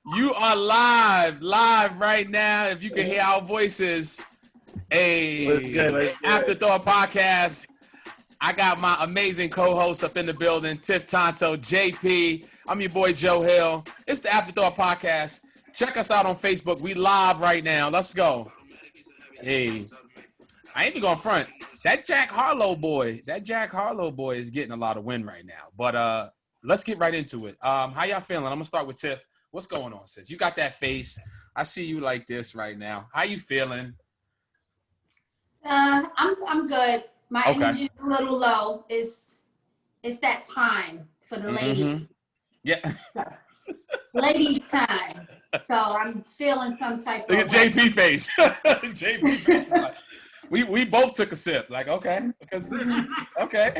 You are live right now. If you can hear our voices, Afterthought podcast. I got my amazing co-host up in the building, Tiff JP. I'm your boy Joe Hill. It's the Afterthought podcast. Check us out on Facebook. We live right now. Let's go. Hey, I ain't even going front. That Jack Harlow boy is getting a lot of wind right now. But let's get right into it. How y'all feeling? I'm gonna start with Tiff. What's going on, sis? You got that face. I see you like this right now. How you feeling? I'm good. My energy is a little low. It's that time for the ladies. Yeah. Ladies' time. So I'm feeling some type Look of at JP face. JP face. Like, we both took a sip. Like, okay. Because okay.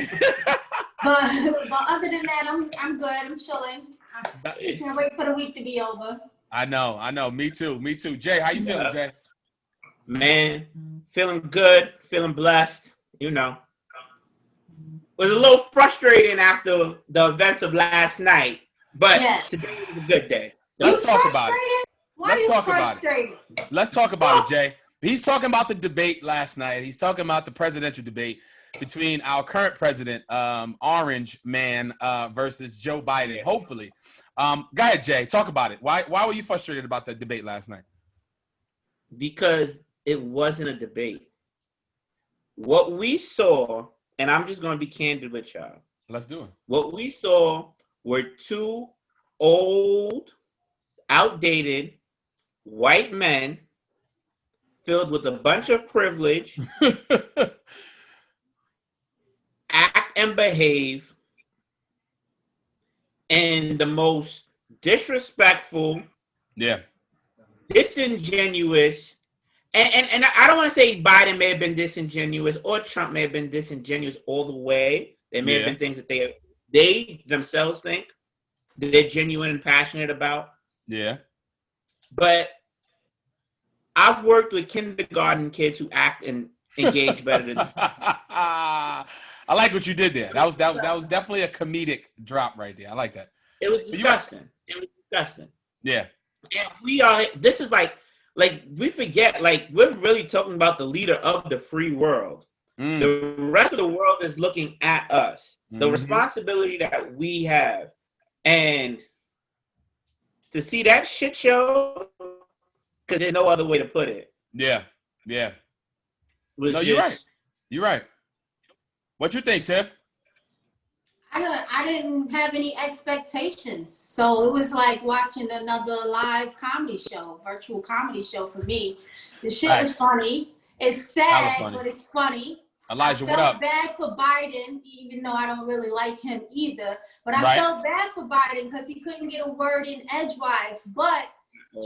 but other than that, I'm good. I'm chilling. I can't wait for the week to be over. I know. Me too. Jay, how you feeling, Jay? Man, feeling good, feeling blessed, you know. Was a little frustrating after the events of last night, but today was a good day. Let's talk about it. Let's talk about it. Let's talk about it, Jay. He's talking about the debate last night. He's talking about the presidential debate between our current president, Orange Man, versus Joe Biden, hopefully. Go ahead, Jay. Talk about it. Why were you frustrated about the debate last night? Because it wasn't a debate. What we saw, and I'm just going to be candid with y'all. Let's do it. What we saw were two old, outdated, white men filled with a bunch of privilege, act and behave in the most disrespectful, disingenuous, and I don't want to say Biden may have been disingenuous or Trump may have been disingenuous all the way. There may have been things that they themselves think that they're genuine and passionate about. Yeah. But I've worked with kindergarten kids who act and engage better than I like what you did there. That was definitely a comedic drop right there. I like that. It was disgusting. Yeah. And this is like we forget, like, we're really talking about the leader of the free world. The rest of the world is looking at us. The responsibility that we have. And to see that shit show, because there's no other way to put it. Yeah. No, you're right. What you think, Tiff? I didn't have any expectations. So it was like watching another live comedy show, virtual comedy show for me. The shit is funny. It's sad, but it's funny. Elijah, what up? I felt bad for Biden, even though I don't really like him either. But I felt bad for Biden because he couldn't get a word in edgewise. But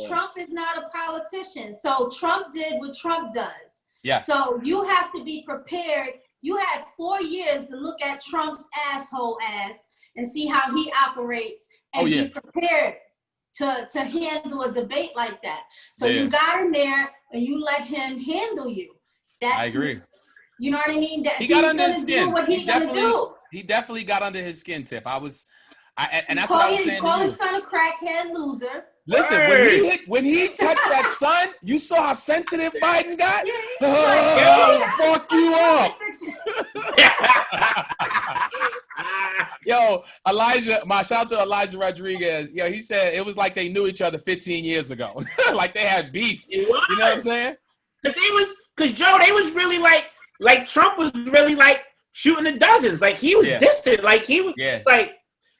Trump is not a politician. So Trump did what Trump does. Yeah. So you have to be prepared. You had 4 years to look at Trump's asshole ass and see how he operates and be prepared to handle a debate like that. So you got in there and you let him handle you. I agree. You know what I mean? That he got under his skin. He definitely got under his skin, Tiff. That's what I was saying. Call his son a crackhead loser. Listen, when he touched that son, you saw how sensitive Biden got? Fuck you up. Yo, Elijah, my shout out to Elijah Rodriguez. Yo, he said it was like they knew each other 15 years ago. Like they had beef. You know what I'm saying? Because Joe, they was really like Trump was really like shooting the dozens. Like he was distant. Like he was like.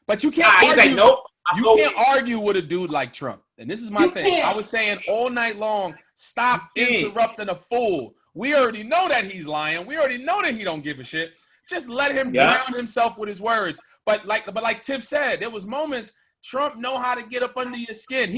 But you can't argue. Like, nope. You can't argue with a dude like Trump. And this is my thing. I was saying all night long, stop interrupting a fool. We already know that he's lying. We already know that he don't give a shit. Just let him drown himself with his words. But like Tiff said, there was moments Trump know how to get up under your skin.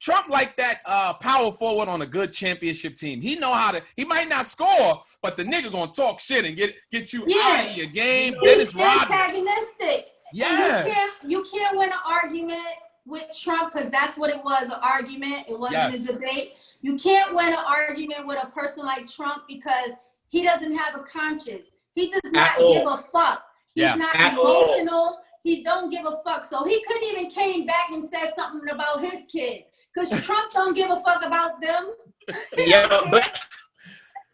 Trump like that power forward on a good championship team. He know how to. He might not score, but the nigga gonna talk shit and get you out of your game. He's antagonistic. Yeah. You can't win an argument with Trump because that's what it was, an argument. It wasn't a debate. You can't win an argument with a person like Trump because he doesn't have a conscience. He does not give a fuck. He's not emotional. He don't give a fuck. So he couldn't even came back and said something about his kid. Because Trump don't give a fuck about them. Yeah,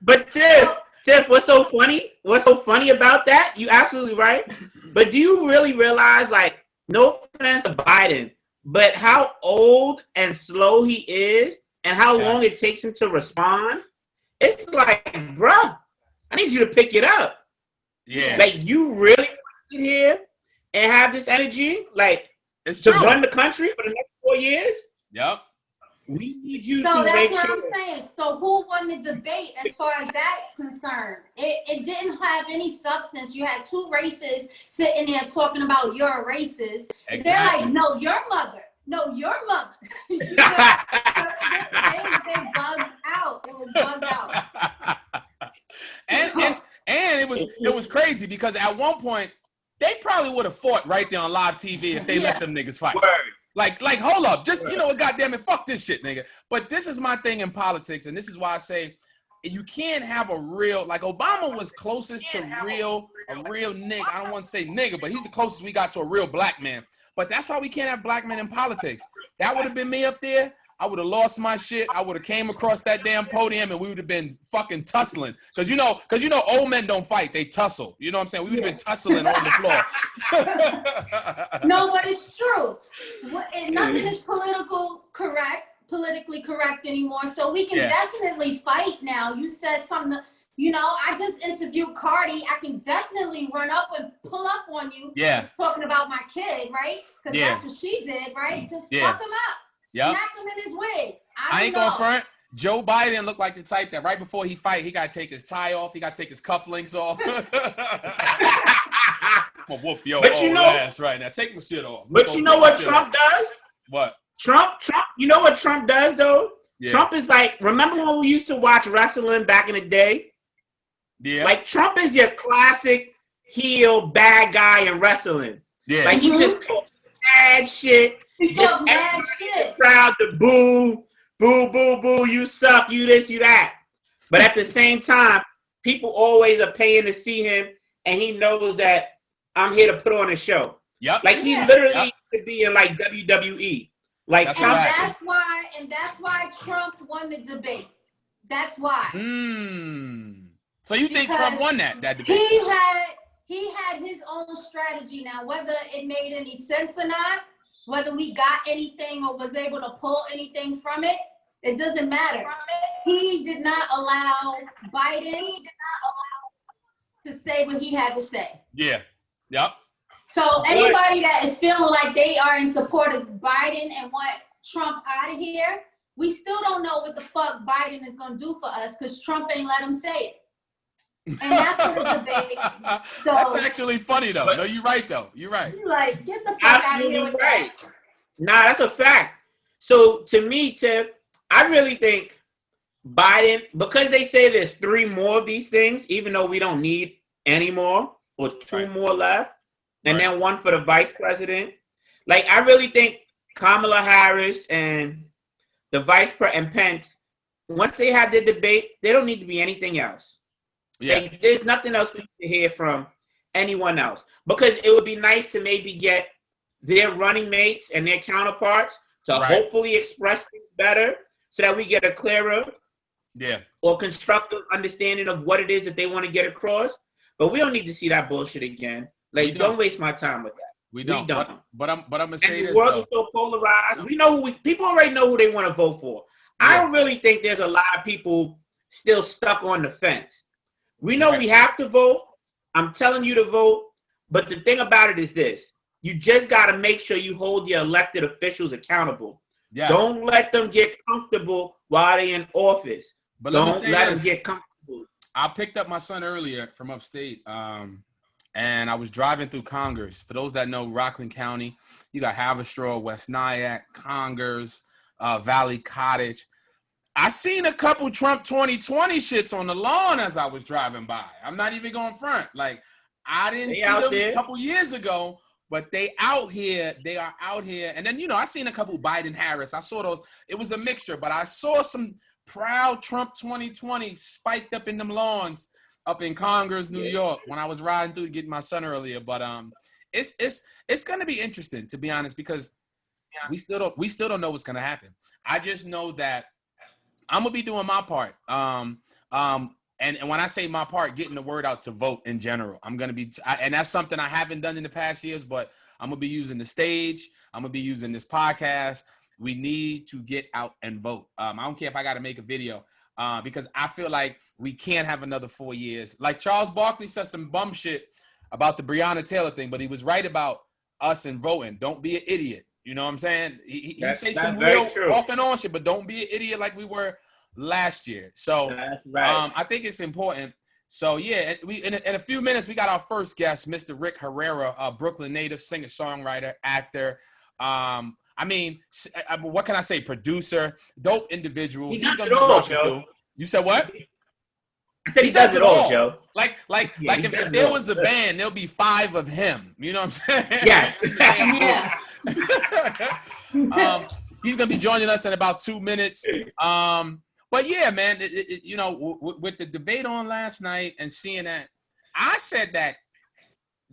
but Tiff, what's so funny? What's so funny about that? You absolutely right. But do you really realize, like, no offense to Biden, but how old and slow he is and how long it takes him to respond? It's like, bruh, I need you to pick it up. Yeah. Like, you really want to sit here and have this energy, like, it's to true. run the country for the next 4 years? Yep. We need you so to that's make what sure. I'm saying. So who won the debate as far as that's concerned? It didn't have any substance. You had two races sitting there talking about your races. Exactly. They're like, no, your mother. No, your mother. You know? they bugged out. It was bugged out. and it was crazy because at one point they probably would have fought right there on live TV if they let them niggas fight. Word. Like, hold up, just goddamn it, fuck this shit, nigga. But this is my thing in politics, and this is why I say you can't have a real, like, Obama was closest to a real nigga. I don't want to say nigga, but he's the closest we got to a real black man. But that's why we can't have black men in politics. That would have been me up there. I would have lost my shit. I would have came across that damn podium and we would have been fucking tussling. Cause you know, old men don't fight, they tussle. You know what I'm saying? We would have been tussling on the floor. No, but it's true. Nothing is politically correct anymore. So we can definitely fight now. You said something, you know, I just interviewed Cardi. I can definitely run up and pull up on you. Yeah. Just talking about my kid, right? Because that's what she did, right? Just fuck him up. Yep. Smack him in his wig. I ain't gonna front. Joe Biden looked like the type that right before he fight, he gotta take his tie off, he gotta take his cufflinks off. I'm gonna whoop your ass right now. Take my shit off. But you know what Trump does? What? Trump, you know what Trump does though? Yeah. Trump is like, remember when we used to watch wrestling back in the day? Yeah. Like, Trump is your classic heel bad guy in wrestling. Yeah. Like, he just talks mad shit. He talk mad shit. Proud to boo, you suck, you this, you that. But at the same time, people always are paying to see him, and he knows that I'm here to put on a show. Yep. Like, he literally could be in, like, WWE. Like, that's why Trump won the debate. That's why. So you think Trump won that debate? He had his own strategy. Now, whether it made any sense or not, whether we got anything or was able to pull anything from it, it doesn't matter. He did not allow Biden to say what he had to say. Yeah. Yep. So anybody that is feeling like they are in support of Biden and want Trump out of here, we still don't know what the fuck Biden is going to do for us because Trump ain't let him say it. And that's what the debate. So, that's actually funny, though. No, you're right, though. You're right. Like, get the fuck out of here with that. Nah, that's a fact. So, to me, Tiff, I really think Biden, because they say there's 3 more of these things, even though we don't need any more, or 2 more left, and then 1 for the vice president. Like, I really think Kamala Harris and the vice president and Pence, once they have their debate, they don't need to be anything else. Yeah. Like, there's nothing else we need to hear from anyone else. Because it would be nice to maybe get their running mates and their counterparts to hopefully express things better so that we get a clearer or constructive understanding of what it is that they want to get across. But we don't need to see that bullshit again. Like, don't waste my time with that. We don't. But I'm gonna say this. The world is so polarized. We know people already know who they want to vote for. I don't really think there's a lot of people still stuck on the fence. We know we have to vote. I'm telling you to vote. But the thing about it is this. You just got to make sure you hold your elected officials accountable. Yes. Don't let them get comfortable while they're in office. But don't let them get comfortable. I picked up my son earlier from upstate, and I was driving through Congers. For those that know Rockland County, you got Haverstraw, West Nyack, Congers, Valley Cottage. I seen a couple Trump 2020 shits on the lawn as I was driving by. I'm not even going front. Like, I didn't see them a couple years ago, but they out here. They are out here. And then, I seen a couple Biden Harris. I saw those. It was a mixture, but I saw some proud Trump 2020 spiked up in them lawns up in Congers, New York, when I was riding through to get my son earlier. But it's going to be interesting, to be honest, because We still don't know what's gonna happen. I just know that I'm gonna be doing my part. And when I say my part, getting the word out to vote in general, I'm gonna be, and that's something I haven't done in the past years. But I'm gonna be using the stage. I'm gonna be using this podcast. We need to get out and vote. I don't care if I got to make a video. Because I feel like we can't have another 4 years. Like Charles Barkley said some bum shit about the Breonna Taylor thing, but he was right about us and voting. Don't be an idiot. You know what I'm saying? He say some real off and on shit, but don't be an idiot like we were last year. So right. I think it's important. So yeah, we in a few minutes we got our first guest, Mr. Rick Herrera, a Brooklyn native, singer, songwriter, actor. I mean, what can I say? Producer, dope individual. He's gonna do all, Joe. You said what? I said he does it all, Joe. Like if there was a band, there'll be 5 of him. You know what I'm saying? Yes. He's gonna be joining us in about 2 minutes. But yeah, man, you know, with the debate on last night and seeing that, I said that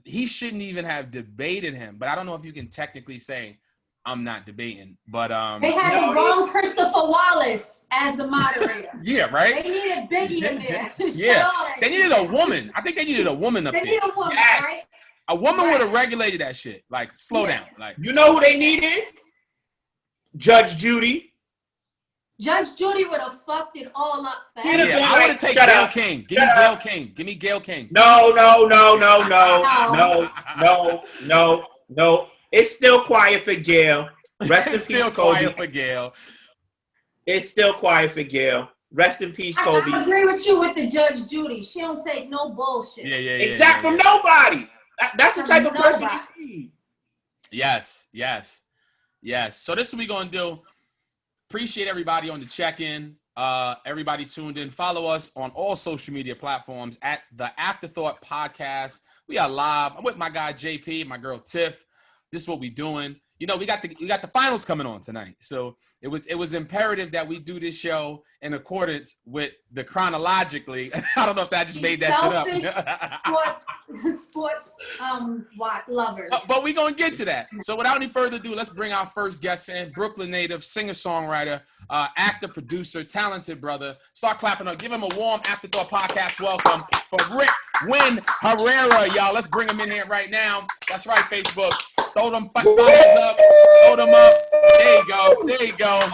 he shouldn't even have debated him. But I don't know if you can technically say I'm not debating, but they had the wrong Christopher Wallace as the moderator. Yeah, right. They needed Biggie in there. Yeah, they needed a woman. I think they needed a woman up there. They needed a woman, right? A woman would have regulated that shit. Like, slow down. Like, you know who they needed? Judge Judy. Judge Judy would have fucked it all up fast. Yeah, I want to take Gayle King. Give me Gayle King. Give me Gayle King. No. It's still quiet for Gayle. Rest in peace, Kobe. Quiet for Gayle. It's still quiet for Gayle. Rest in peace, Kobe. I agree with you with the Judge Judy. She don't take no bullshit. Yeah. From nobody. That's the type of person you need. Yes. So this is what we're going to do. Appreciate everybody on the check-in. Everybody tuned in. Follow us on all social media platforms at the Afterthought Podcast. We are live. I'm with my guy JP, my girl Tiff. This is what we're doing. You know, we got the finals coming on tonight. So it was imperative that we do this show in accordance with the chronologically. I don't know if that just made that shit up. sports lovers. But we're going to get to that. So without any further ado, let's bring our first guest in. Brooklyn native, singer-songwriter, actor, producer, talented brother. Start clapping up. Give him a warm Afterthought Podcast welcome for Rick Herrera, y'all. Let's bring him in here right now. That's right, Facebook. Throw them buttons up. Throw them up. There you go.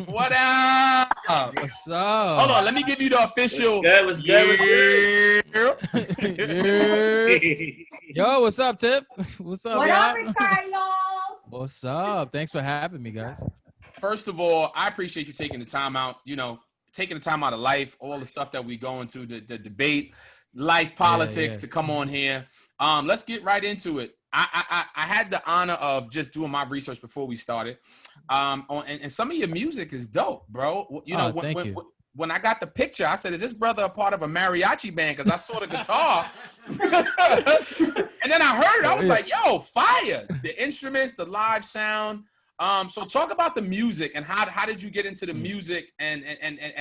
What up? What's up? Hold on. Let me give you the official. What's good? Yo, what's up, Tiff? What's up, What y'all? up, Ricardo? What's up? Thanks for having me, guys. First of all, I appreciate you taking the time out, you know, taking the time out of life, all the stuff that we go into, the debate, life politics to come on here. Let's get right into it. I had the honor of just doing my research before we started. And some of your music is dope, bro. You know, when I got the picture, I said, is this brother a part of a mariachi band? Because I saw the guitar. And then I heard it. I was like, yo, fire. The instruments, the live sound. So talk about the music and how did you get into the music and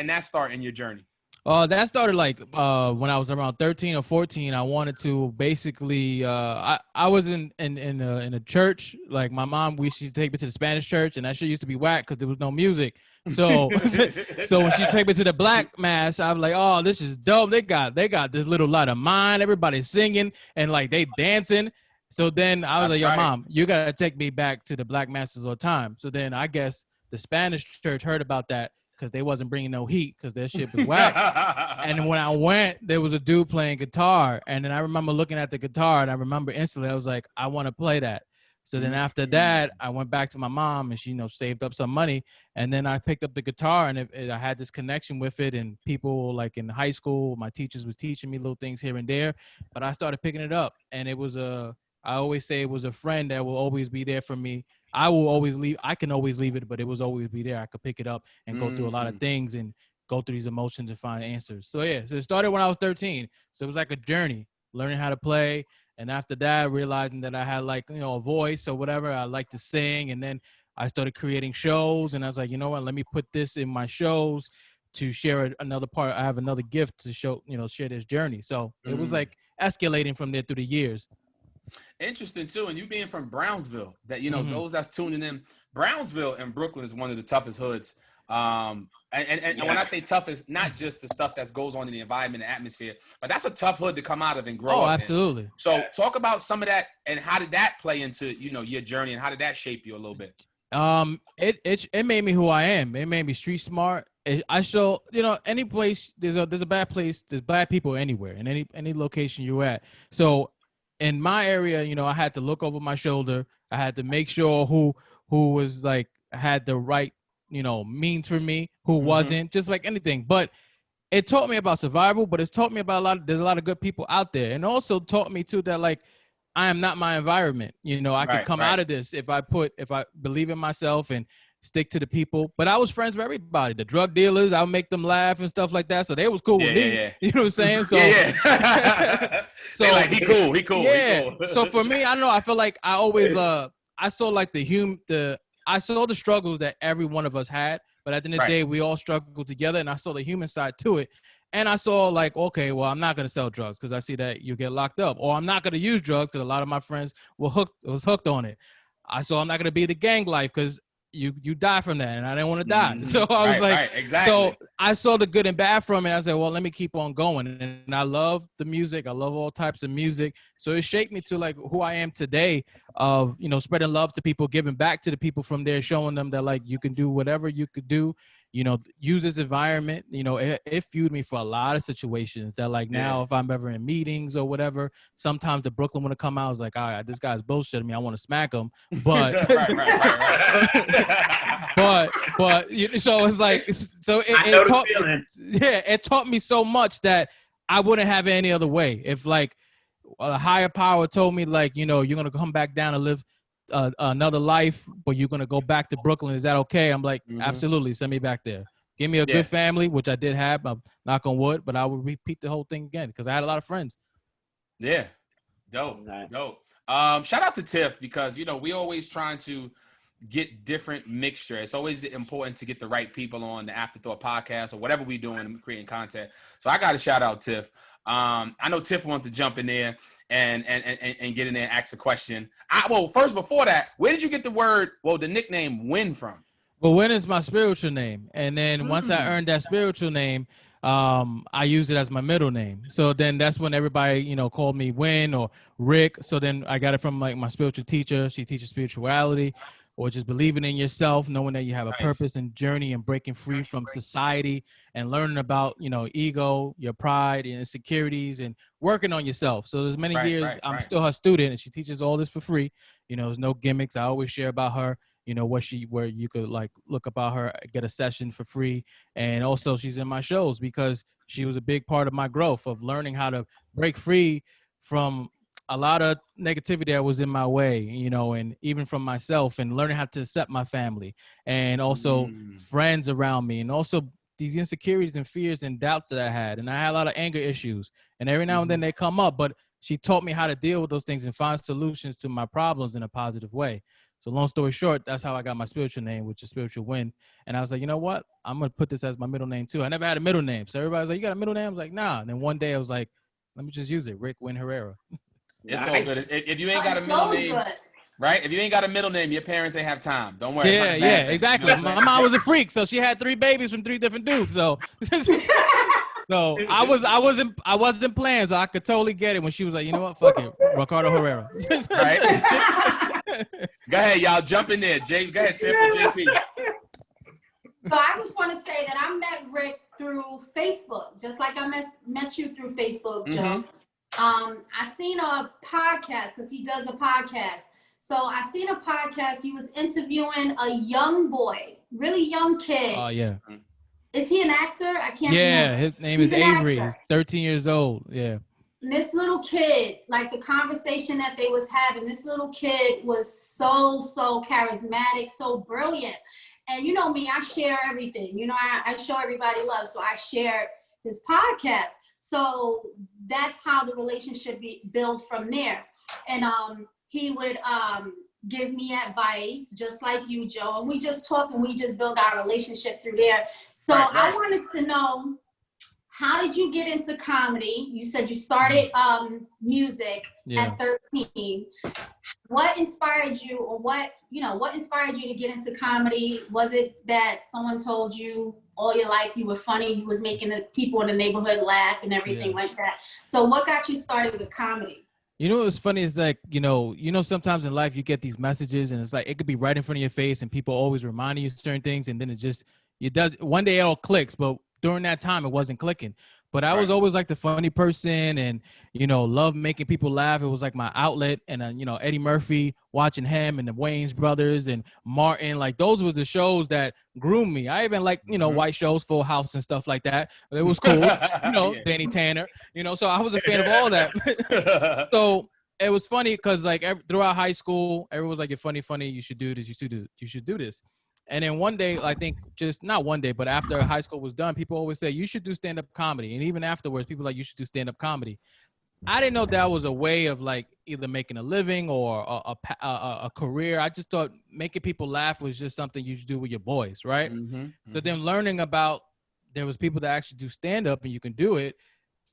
that start in your journey? That started like when I was around 13 or 14. I wanted to basically I was in a church. Like my mom, we used to take me to the Spanish church, and that shit used to be whack because there was no music. So so when she take me to the black mass, I was like, oh, this is dope. They got this little light of mine. Everybody's singing and like they dancing. So then I was like, yo, Mom, you got to take me back to the black masses all the time. So then I guess the Spanish church heard about that because they wasn't bringing no heat because their shit was whack. And when I went, there was a dude playing guitar. And then I remember looking at the guitar, and I remember instantly, I was like, I want to play that. So then after that, I went back to my mom, and she, saved up some money. And then I picked up the guitar, and I had this connection with it. And people, like in high school, my teachers were teaching me little things here and there. But I started picking it up, and it was I always say it was a friend that will always be there for me. I can always leave it, but it was always be there. I could pick it up and go through a lot of things and go through these emotions and find answers. So yeah, so it started when I was 13. So it was like a journey, learning how to play. And after that, realizing that I had a voice or whatever, I like to sing. And then I started creating shows, and I was like, you know what, let me put this in my shows to share another part. I have another gift to show, share this journey. So it was like escalating from there through the years. Interesting too, and you being from Brownsville, that those that's tuning in, Brownsville and Brooklyn is one of the toughest hoods. And when I say tough, it's not just the stuff that goes on in the environment and atmosphere, but that's a tough hood to come out of and grow up. Oh, absolutely. In. So talk about some of that and how did that play into your journey and how did that shape you a little bit? It made me who I am. It made me street smart. I show any place there's a bad place. There's bad people anywhere in any location you're at. So in my area, I had to look over my shoulder. I had to make sure who was like had the right means for me, who wasn't, just like anything. But it taught me about survival, but it's taught me about there's a lot of good people out there. And also taught me too that like I am not my environment. I could come out of this if I believe in myself and stick to the people. But I was friends with everybody. The drug dealers, I would make them laugh and stuff like that. So they was cool with me. Yeah. You know what I'm saying? So so they like he cool. Yeah. He cool. So for me, I don't know. I feel like I always I saw like I saw the struggles that every one of us had, but at the end of the day, we all struggled together, and I saw the human side to it. And I saw like, okay, well, I'm not going to sell drugs because I see that you get locked up, or I'm not going to use drugs because a lot of my friends was hooked on it. I saw I'm not going to be the gang life because you die from that, and I didn't want to die. So I was exactly. So I saw the good and bad from it. I said, well, let me keep on going. And I love the music. I love all types of music. So it shaped me to like who I am today of, spreading love to people, giving back to the people from there, showing them that like you can do whatever you could do, use this environment. It fueled me for a lot of situations that like now if I'm ever in meetings or whatever, sometimes the Brooklyn want to come out, I was like, all right, this guy's bullshitting me. I want to smack him. But but so it's like, so it taught me so much that I wouldn't have it any other way. If like a higher power told me like, you're going to come back down and live another life, but you're going to go back to Brooklyn. Is that okay? I'm like, absolutely. Send me back there. Give me a good family, which I did have. I'm knock on wood, but I would repeat the whole thing again because I had a lot of friends. Yeah. Dope. Shout out to Tiff because, we always trying to get different mixture. It's always important to get the right people on the Afterthought podcast or whatever we doing creating content. So I got to shout out Tiff. I know Tiff wanted to jump in there and get in there and ask a question. First, before that, where did you get the nickname Win from? Well, Win is my spiritual name. And then once I earned that spiritual name, I used it as my middle name. So then that's when everybody, called me Win or Rick. So then I got it from like my spiritual teacher. She teaches spirituality, or just believing in yourself, knowing that you have a purpose and journey and breaking free from society and learning about, ego, your pride and insecurities and working on yourself. So there's many years I'm still her student and she teaches all this for free. There's no gimmicks. I always share about her, where you could like look about her, get a session for free. And also she's in my shows because she was a big part of my growth of learning how to break free from a lot of negativity that was in my way, and even from myself, and learning how to accept my family and also friends around me, and also these insecurities and fears and doubts that I had. And I had a lot of anger issues, and every now and then they come up, but she taught me how to deal with those things and find solutions to my problems in a positive way. So long story short, that's how I got my spiritual name, which is Spiritual Win. And I was like, you know what? I'm going to put this as my middle name too. I never had a middle name. So everybody was like, you got a middle name? I was like, nah. And then one day I was like, let me just use it. Rick Win Herrera. It's all good. If you ain't got a middle name, right? If you ain't got a middle name, your parents ain't have time. Don't worry. Yeah, exactly. My mom was a freak, so she had 3 babies from 3 different dudes. So, so I wasn't playing, so I could totally get it when she was like, you know what, fuck it, Ricardo Herrera. Right. Go ahead, y'all, jump in there. Go ahead, Tiff or JP. So I just want to say that I met Rick through Facebook, just like I met you through Facebook, Joe. I seen a podcast because he does a podcast. So I seen a podcast. He was interviewing a young boy, really young kid. Oh, yeah. Is he an actor? I can't remember. Yeah, his name is Avery. He's 13 years old. Yeah. And this little kid, like the conversation that they was having, this little kid was so charismatic, so brilliant. And you know me, I share everything. I show everybody love. So I shared his podcast. So that's how the relationship built from there. And he would give me advice, just like you, Joe. And we just talk and we just build our relationship through there. So I wanted to know, how did you get into comedy? You said you started music at 13. What inspired you, or what inspired you to get into comedy? Was it that someone told you all your life you were funny, you was making the people in the neighborhood laugh and everything like that? So what got you started with comedy? You know what's funny is like, sometimes in life you get these messages and it's like it could be right in front of your face and people always reminding you certain things, and then it does one day it all clicks, but during that time it wasn't clicking. But I was always like the funny person and, love making people laugh. It was like my outlet. And, Eddie Murphy, watching him and the Wayans brothers and Martin, like those was the shows that groomed me. I even like, white shows, Full House and stuff like that. It was cool. Danny Tanner, so I was a fan of all that. So it was funny because like throughout high school, everyone was like, you're funny. You should do this. You should do this. And then one day, I think just not one day, but after high school was done, people always say, you should do stand-up comedy. And even afterwards, people like, you should do stand-up comedy. I didn't know that was a way of like either making a living or a career. I just thought making people laugh was just something you should do with your boys, right? So then learning about there was people that actually do stand-up and you can do it.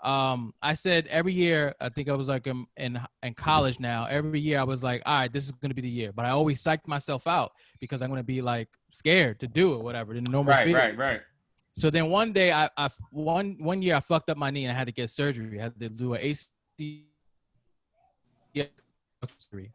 I said every year, I think I was like in college now, every year I was like, all right, this is going to be the year. But I always psyched myself out because I'm going to be like scared to do it, whatever. In the normal Right. So then one day, one year I fucked up my knee and I had to get surgery. I had to do an AC.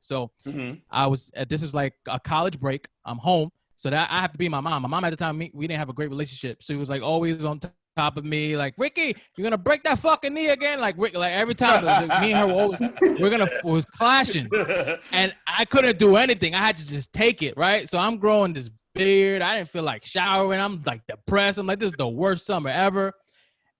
So this is like a college break. I'm home. So that I have to be my mom. My mom at the time, we didn't have a great relationship. So he was like always on top of me, like, Ricky, you're gonna break that fucking knee again. Like every time me and her was clashing. And I couldn't do anything. I had to just take it, right? So I'm growing this beard. I didn't feel like showering. I'm like depressed. I'm like, this is the worst summer ever.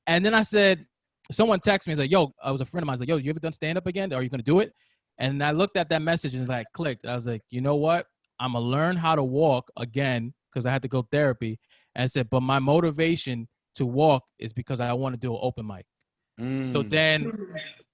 And then I said, someone texted me, he's like, yo, I was a friend of mine. I was like, yo, you ever done stand-up again? Are you gonna do it? And I looked at that message and it's like clicked. I was like, you know what? I'm gonna learn how to walk again because I had to go therapy. And I said, but my motivation to walk is because I want to do an open mic. So then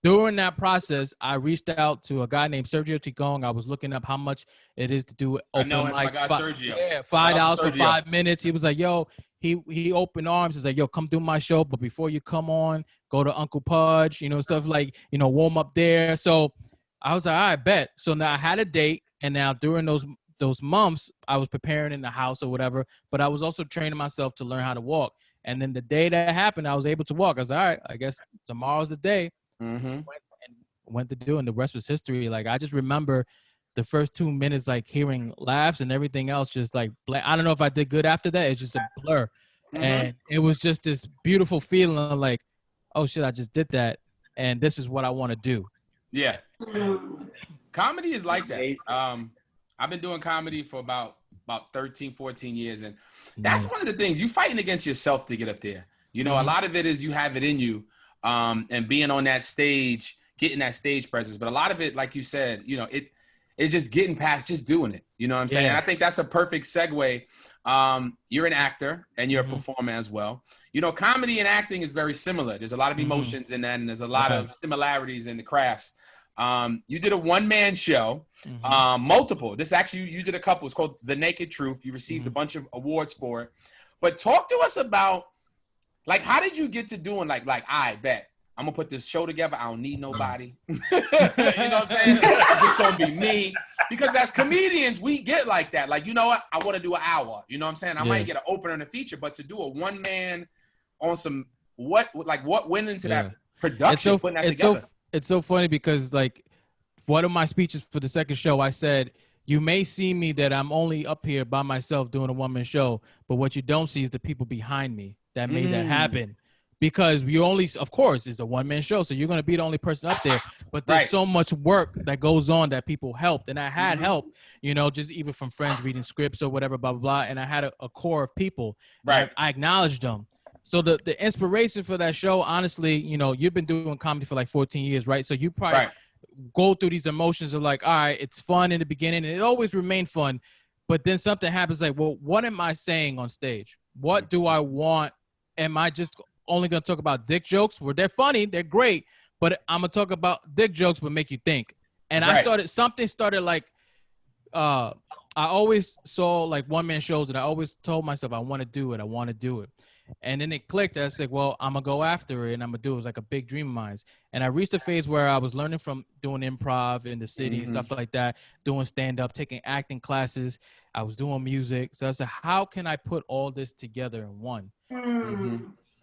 during that process, I reached out to a guy named Sergio Ticon. I was looking up how much it is to do open mics. My guy Sergio. Yeah, $5 for 5 minutes. He was like, yo, he opened arms. He's like, yo, come do my show. But before you come on, go to Uncle Pudge, stuff like, warm up there. So I was like, all right, bet. So now I had a date. And now during those months, I was preparing in the house or whatever, but I was also training myself to learn how to walk. And then the day that happened, I was able to walk. I was like, all right, I guess tomorrow's the day. Went to do, and the rest was history. Like, I just remember the first 2 minutes, like hearing laughs and everything else, just like, I don't know if I did good after that. It's just a blur. And it was just this beautiful feeling of like, oh shit, I just did that. And this is what I want to do. Yeah. Comedy is like that. I've been doing comedy for about 13, 14 years. And that's one of the things. You fighting against yourself to get up there. A lot of it is you have it in you, and being on that stage, getting that stage presence. But a lot of it, like you said, it's just getting past just doing it. You know what I'm saying? And I think that's a perfect segue. You're an actor and you're a performer as well. Comedy and acting is very similar. There's a lot of emotions in that, and there's a lot of similarities in the crafts. You did a one-man show, multiple. This actually, you did a couple. It's called The Naked Truth. You received a bunch of awards for it. But talk to us about, like, how did you get to doing, like, I bet I'm going to put this show together. I don't need nobody. You know what I'm saying? It's going to be me. Because as comedians, we get like that. Like, you know what? I want to do an hour. You know what I'm saying? I might get an opener and a feature, but to do a one-man on some, what went into that production, putting that together? It's so funny because, like, one of my speeches for the second show, I said, you may see me that I'm only up here by myself doing a one-man show, but what you don't see is the people behind me that made that happen. Because you only, of course, it's a one-man show, so you're going to be the only person up there. But there's so much work that goes on that people helped. And I had help, just even from friends reading scripts or whatever, blah, blah, blah. And I had a core of people. Right. I acknowledged them. So the inspiration for that show, honestly, you've been doing comedy for like 14 years, right? So you probably go through these emotions of like, all right, it's fun in the beginning, and it always remained fun. But then something happens like, well, what am I saying on stage? What do I want? Am I just only going to talk about dick jokes where they're funny, they're great, but I'm going to talk about dick jokes but make you think. And something started like, I I always saw like one-man shows, and I always told myself I want to do it. I want to do it. And then it clicked. I said, well, I'm going to go after it, and I'm going to do it. It was like a big dream of mine. And I reached a phase where I was learning from doing improv in the city and stuff like that, doing stand-up, taking acting classes. I was doing music. So I said, how can I put all this together in one?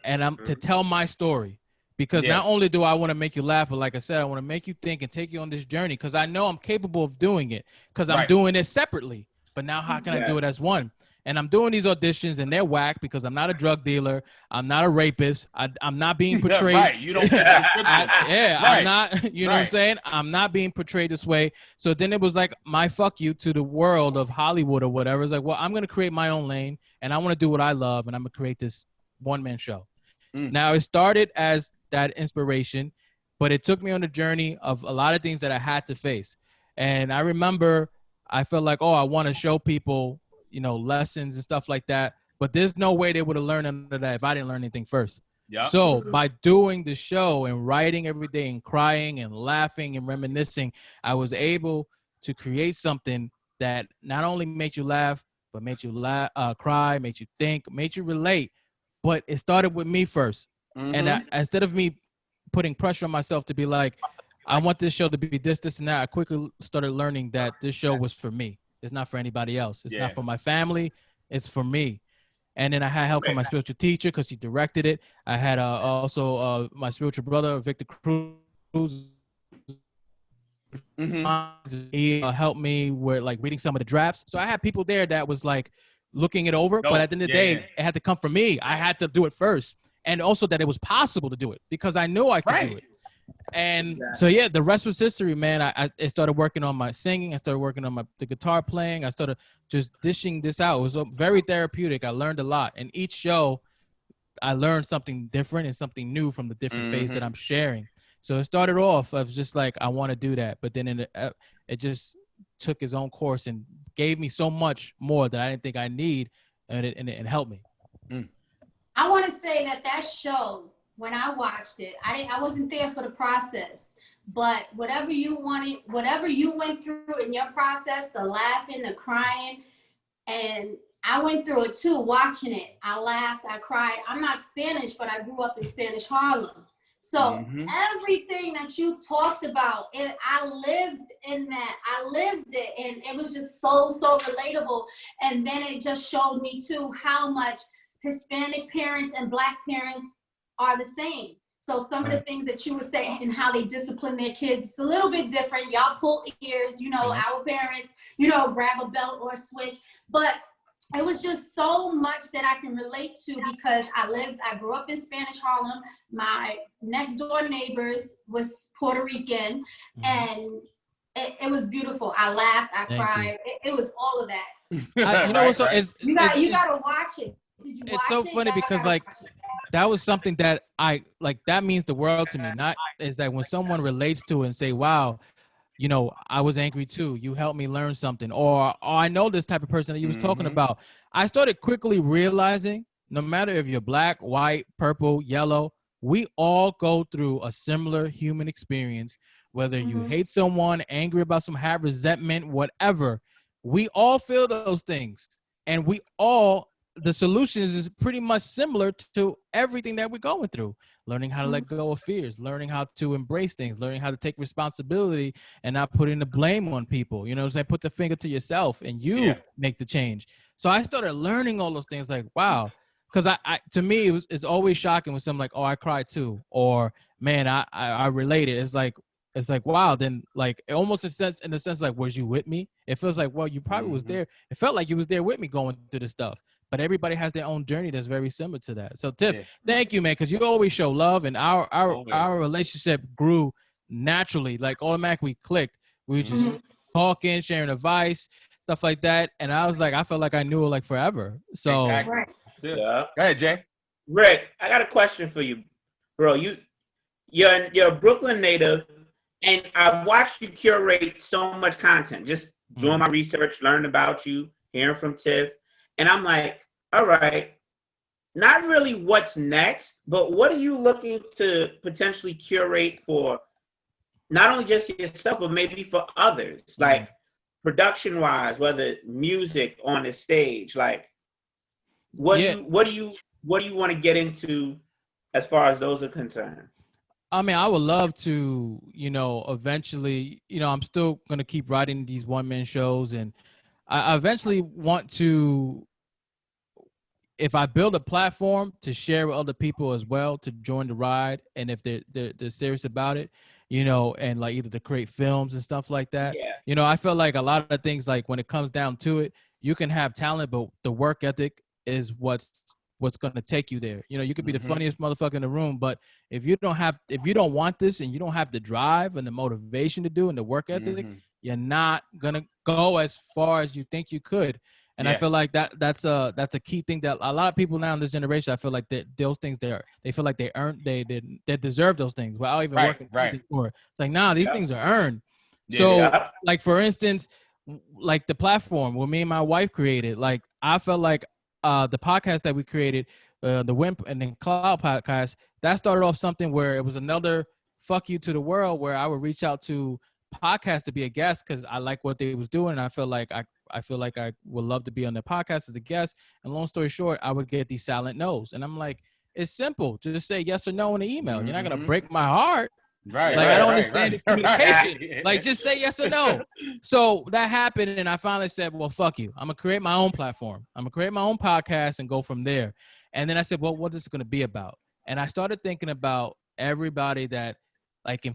And I'm to tell my story. Because not only do I want to make you laugh, but like I said, I want to make you think and take you on this journey, because I know I'm capable of doing it, because I'm doing it separately. But now how can I do it as one? And I'm doing these auditions, and they're whack because I'm not a drug dealer. I'm not a rapist. I'm not being portrayed. You don't fit the description. I'm not, you know what I'm saying? I'm not being portrayed this way. So then it was like my fuck you to the world of Hollywood or whatever. It's like, well, I'm going to create my own lane, and I want to do what I love, and I'm going to create this one-man show. Now, it started as that inspiration, but it took me on a journey of a lot of things that I had to face. And I remember I felt like, oh, I want to show people, you know, lessons and stuff like that. But there's no way they would have learned none of that if I didn't learn anything first. So by doing the show and writing every day and crying and laughing and reminiscing, I was able to create something that not only made you laugh, but made you cry, made you think, made you relate. But it started with me first. And instead of me putting pressure on myself to be like, I want this show to be this, this, and that, I quickly started learning that this show was for me. It's not for anybody else. It's not for my family. It's for me. And then I had help from my spiritual teacher because he directed it. I had also my spiritual brother, Victor Cruz. He helped me with like reading some of the drafts. So I had people there that was like looking it over. But at the end of the day, it had to come from me. I had to do it first. And also that it was possible to do it because I knew I could do it. And so, yeah, the rest was history, man. I started working on my singing. I started working on the guitar playing. I started just dishing this out. It was very therapeutic. I learned a lot. And each show, I learned something different and something new from the different phase that I'm sharing. So it started off of just like, I want to do that. But then it just took its own course and gave me so much more that I didn't think I need. And it helped me. I want to say that show, when I watched it, I wasn't there for the process, but whatever you wanted, whatever you went through in your process, the laughing, the crying, and I went through it too, watching it. I laughed, I cried. I'm not Spanish, but I grew up in Spanish Harlem. So everything that you talked about, I lived in that. I lived it, and it was just so relatable. And then it just showed me too how much Hispanic parents and Black parents are the same. So some of the things that you were saying and how they discipline their kids, it's a little bit different. Y'all pull ears, you know, our parents, you know, grab a belt or a switch. But it was just so much that I can relate to because I grew up in Spanish Harlem. My next door neighbors was Puerto Rican, and it was beautiful. I laughed, I cried. It was all of that. You know what's you gotta watch it. Did you watch it? It's so funny because like that was something that I like, that means the world to me. Not is that when someone relates to it and say, wow, you know, I was angry too. You helped me learn something. Or I know this type of person that you was talking about. I started quickly realizing no matter if you're Black, white, purple, yellow, we all go through a similar human experience. Whether you hate someone, angry about some, have resentment, whatever, we all feel those things. And we all, the solutions is pretty much similar to everything that we're going through. Learning how to let go of fears, learning how to embrace things, learning how to take responsibility and not putting the blame on people. You know what I'm saying? Put the finger to yourself and you make the change. So I started learning all those things like, wow. Because I to me, it's always shocking when someone like, oh, I cried too. Or, man, I related. It's like, wow, then like almost in a sense, like, was you with me? It feels like, well, you probably was there. It felt like you was there with me going through the stuff. But everybody has their own journey that's very similar to that. So Tiff, thank you, man, because you always show love, and our relationship grew naturally, like automatically clicked. We were just talking, sharing advice, stuff like that. And I was like, I felt like I knew her like forever. So exactly. Go ahead, Jay. Rick, I got a question for you, bro. You're a Brooklyn native, and I've watched you curate so much content, just doing my research, learning about you, hearing from Tiff. And I'm like, all right, not really what's next, but what are you looking to potentially curate for not only just yourself, but maybe for others? Like, production wise, whether music on the stage, like what do you want to get into as far as those are concerned? I mean, I would love to, eventually, I'm still going to keep writing these one-man shows, and I eventually want to, if I build a platform, to share with other people as well, to join the ride, and if they're serious about it, and like either to create films and stuff like that. Yeah. I feel like a lot of things, like when it comes down to it, you can have talent, but the work ethic is what's going to take you there. You could be the funniest motherfucker in the room, but if you don't want this and you don't have the drive and the motivation to do and the work ethic, you're not going to go as far as you think you could. And I feel like that's a key thing that a lot of people now in this generation, I feel like those things they feel like they earned, they deserve those things without even working for it. It's like, nah, these things are earned. So like, for instance, like the platform where me and my wife created, like I felt like the podcast that we created, the Wimp and then Cloud podcast, that started off something where it was another fuck you to the world, where I would reach out to podcasts to be a guest because I like what they was doing, and I feel like I would love to be on their podcast as a guest. And long story short, I would get these silent no's, and I'm like, it's simple, just say yes or no in the email. You're not gonna break my heart. Right. Like, I don't understand this communication. Like, just say yes or no. So that happened, and I finally said, well, fuck you. I'm going to create my own platform. I'm going to create my own podcast and go from there. And then I said, well, what is it going to be about? And I started thinking about everybody that, like,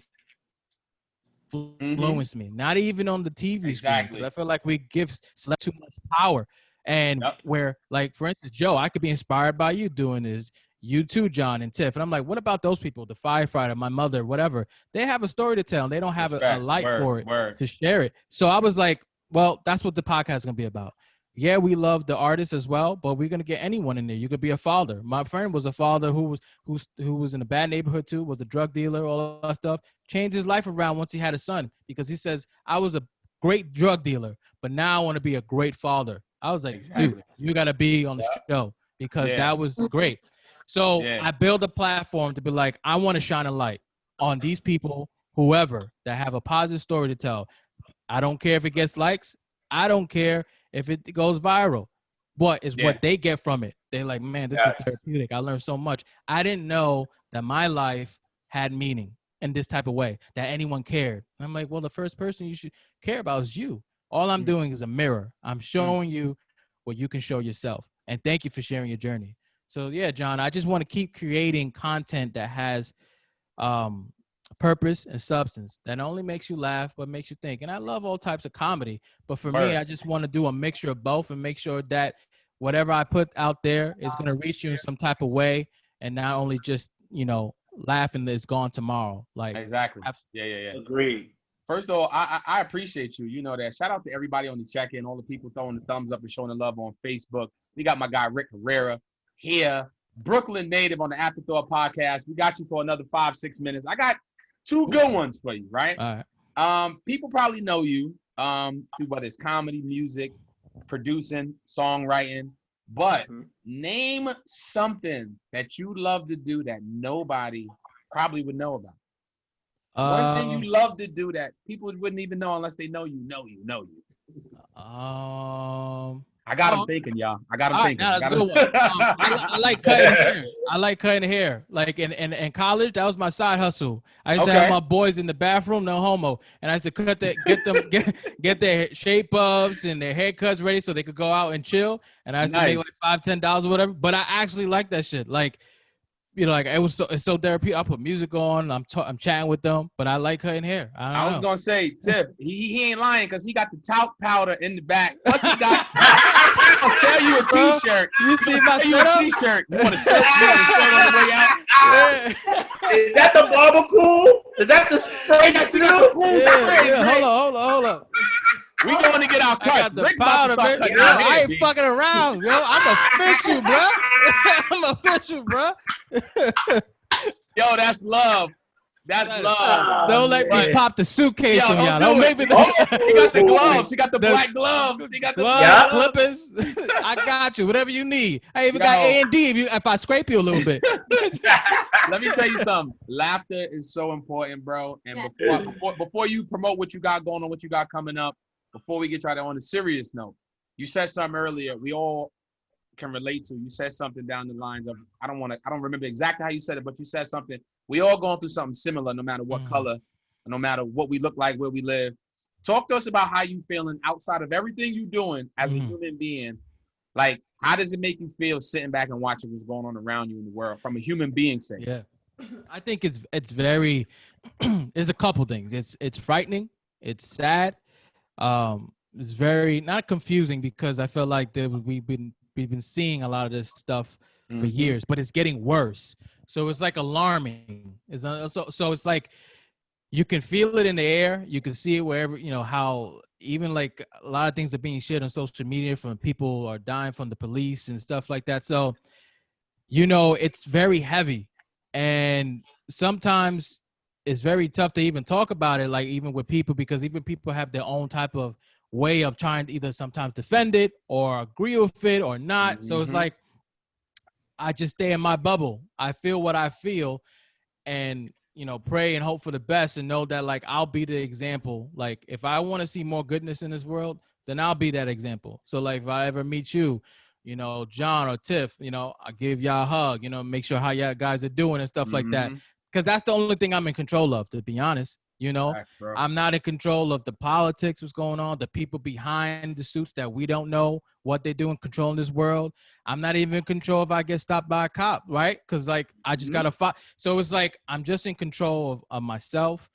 influenced me. Not even on the TV screen. I feel like we give too much power. And where, like, for instance, Joe, I could be inspired by you doing this. You too, John and Tiff. And I'm like, what about those people? The firefighter, my mother, whatever. They have a story to tell. They don't have a light for it to share it. So I was like, well, that's what the podcast is going to be about. Yeah, we love the artists as well, but we're going to get anyone in there. You could be a father. My friend was a father who was in a bad neighborhood too, was a drug dealer, all that stuff. Changed his life around once he had a son, because he says, I was a great drug dealer, but now I want to be a great father. I was like, dude, you got to be on the show, because that was great. So I built a platform to be like, I want to shine a light on these people, whoever, that have a positive story to tell. I don't care if it gets likes. I don't care if it goes viral. But it's what they get from it. They're like, man, this was therapeutic. I learned so much. I didn't know that my life had meaning in this type of way, that anyone cared. And I'm like, well, the first person you should care about is you. All I'm doing is a mirror. I'm showing you what you can show yourself. And thank you for sharing your journey. So, yeah, John, I just want to keep creating content that has purpose and substance, that not only makes you laugh, but makes you think. And I love all types of comedy. But for me, I just want to do a mixture of both and make sure that whatever I put out there is going to reach you in some type of way, and not only just, laughing is gone tomorrow. Like, exactly. Yeah. Agreed. First of all, I appreciate you. You know that. Shout out to everybody on the check-in, all the people throwing the thumbs up and showing the love on Facebook. We got my guy, Rick Herrera, here, Brooklyn native on the Afterthought podcast. We got you for another 5-6 minutes. I got two good ones for you, right? All right. People probably know you through what is comedy, music, producing, songwriting. But name something that you love to do that nobody probably would know about. One thing you love to do that people wouldn't even know unless they know you. I got them thinking, y'all. I got them thinking. That's a good one. I like cutting hair. I like cutting hair. Like in college, that was my side hustle. I used to have my boys in the bathroom, no homo, and I used to get their shape ups and their haircuts ready so they could go out and chill. And I used to make like $5-10 or whatever. But I actually like that shit. Like, like it's so therapeutic. I put music on. I'm chatting with them, but I like cutting hair. I was gonna say, Tiff, he ain't lying, because he got the talc powder in the back. Plus he got. I'll sell you a t-shirt. You see my setup? T-shirt. You want a shirt? You want a shirt on the way out? Yeah. Is that the barber cool? Is that the spray that's Hold on. We going to get our cuts. I got the powder, baby. I ain't fucking around, yo. I'm official, bro. Yo, that's love. That's love. Don't let me pop the suitcase on y'all. Don't make me. He got the gloves. He got the black gloves. He got the gloves, clippers. I got you. Whatever you need. I even got A&D if I scrape you a little bit. Let me tell you something. Laughter is so important, bro. And before you promote what you got going on, what you got coming up, before we get on a serious note, you said something earlier we all can relate to. You said something down the lines of, I don't remember exactly how you said it, but you said something. We all going through something similar, no matter what color, no matter what we look like, where we live. Talk to us about how you feeling outside of everything you're doing as a human being. Like, how does it make you feel sitting back and watching what's going on around you in the world from a human being sake? Yeah, I think it's very. There's a couple things. It's frightening. It's sad. It's very not confusing because I feel like we've been seeing a lot of this stuff for years, but it's getting worse. So it's like alarming. So it's like you can feel it in the air. You can see it wherever, how even like a lot of things are being shared on social media from people are dying from the police and stuff like that. So, it's very heavy. And sometimes it's very tough to even talk about it, like even with people, because even people have their own type of way of trying to either sometimes defend it or agree with it or not. So it's like, I just stay in my bubble. I feel what I feel and, pray and hope for the best and know that like, I'll be the example. Like if I want to see more goodness in this world, then I'll be that example. So like, if I ever meet you, John or Tiff, I'll give y'all a hug, make sure how y'all guys are doing and stuff like that. Cause that's the only thing I'm in control of, to be honest. Facts, I'm not in control of the politics, what's going on, the people behind the suits that we don't know what they're doing, controlling this world. I'm not even in control if I get stopped by a cop, right? Because, like, I just got to fight. So it's like I'm just in control of myself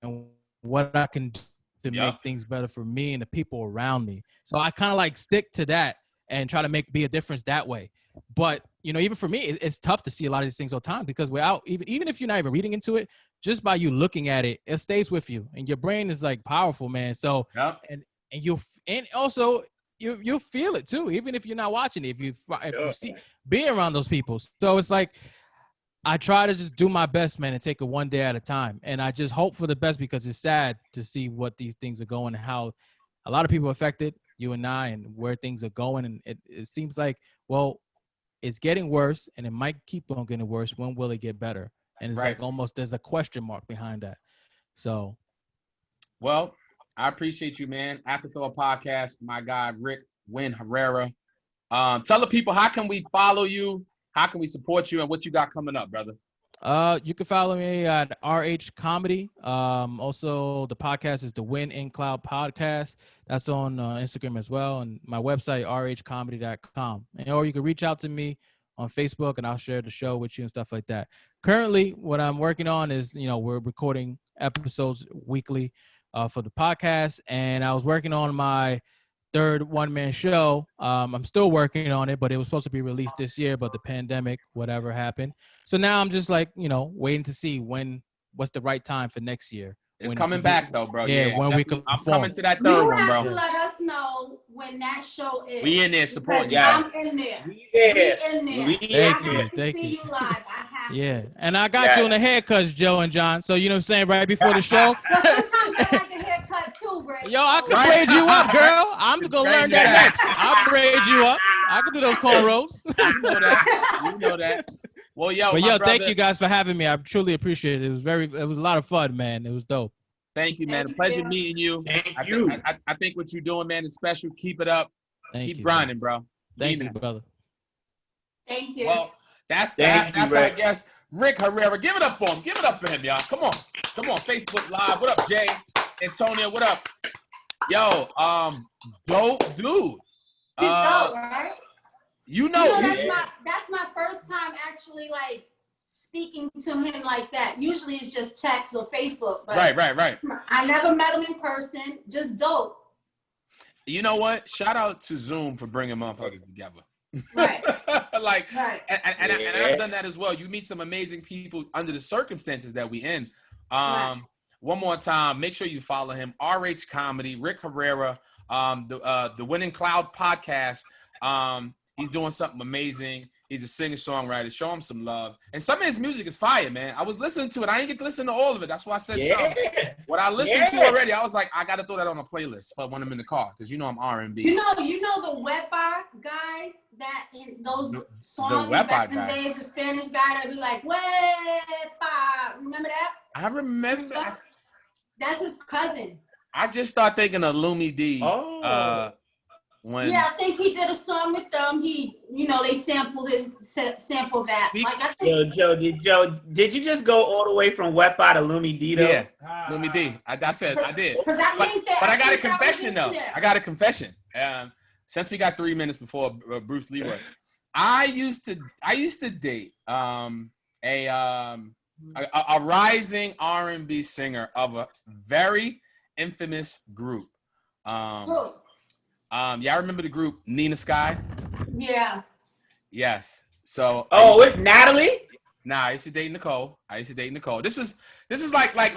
and what I can do to make things better for me and the people around me. So I kind of, like, stick to that and try to be a difference that way. But, even for me, it's tough to see a lot of these things all the time because without even if you're not even reading into it, just by you looking at it, it stays with you, and your brain is like powerful, man. So and also you'll feel it too, even if you're not watching it. If you see being around those people, so it's like I try to just do my best, man, and take it one day at a time, and I just hope for the best because it's sad to see what these things are going and how a lot of people affected, you and I, and where things are going, and it seems like it's getting worse, and it might keep on getting worse. When will it get better? And it's like almost there's a question mark behind that. So, well, I appreciate you, man. Afterthought Podcast, my guy Rick Herrera. Tell the people, how can we follow you? How can we support you, and what you got coming up, brother? You can follow me at RH Comedy. Also, the podcast is the Win in Cloud Podcast. That's on Instagram as well, and my website rhcomedy.com. Or you can reach out to me on Facebook, and I'll share the show with you and stuff like that. Currently, what I'm working on is, we're recording episodes weekly for the podcast, and I was working on my third one-man show. I'm still working on it, but it was supposed to be released this year, but the pandemic, whatever happened. So now I'm just like, waiting to see what's the right time for next year. It's coming back though, bro. Yeah, when we can. I'm coming to that third one, bro. You have to let us know when that show is. We in there supporting. Yeah, I'm in there. We in there. I have to see you live. I have to. And I got you on the haircuts, Joe and John. So you know what I'm saying, right before the show. Well, sometimes I like a haircut too, Brett. Yo, I can braid you up, girl. I'm gonna learn that next. I'll braid you up. I can do those cornrows. You know that. Well, brother, thank you guys for having me. I truly appreciate it. It was a lot of fun, man. It was dope. Thank you, man. A pleasure meeting you. Thank you. I think what you're doing, man, is special. Keep it up. Keep grinding, bro. Thank you, brother. Thank you. Well, that's our guest, Rick Herrera. Give it up for him. Give it up for him, y'all. Come on. Facebook Live. What up, Jay? Antonio, what up? Yo, dope dude. He's dope, right? That's my first time actually like speaking to him like that. Usually it's just text or Facebook. But right. I never met him in person. Just dope. You know what? Shout out to Zoom for bringing motherfuckers together. Right. And I've done that as well. You meet some amazing people under the circumstances that we in. One more time, make sure you follow him. RH Comedy, Rick Herrera, the Winning Cloud Podcast. He's doing something amazing. He's a singer-songwriter. Show him some love. And some of his music is fire, man. I was listening to it. I didn't get to listen to all of it. That's why I said something. What I listened to already, I was like, I got to throw that on a playlist for when I'm in the car because I'm R&B. You know the Wepa guy that in those songs back in the days, the Spanish guy that be like, Wepa. Remember that? I remember. That's his cousin. I just start thinking of Lumi D. Oh. Yeah, I think he did a song with them. They sampled that. Like I think. Joe, did you just go all the way from Wet Bar to Lumi D though? Yeah, Lumi D. I said I did. Because I think that. But I got a confession though. I got a confession. Since we got 3 minutes before Bruce Leroy, I used to date a rising R&B singer of a very infamous group. Yeah, I remember the group Nina Sky. Yeah. Yes. So. With Natalie? Nah, I used to date Nicole. This was like early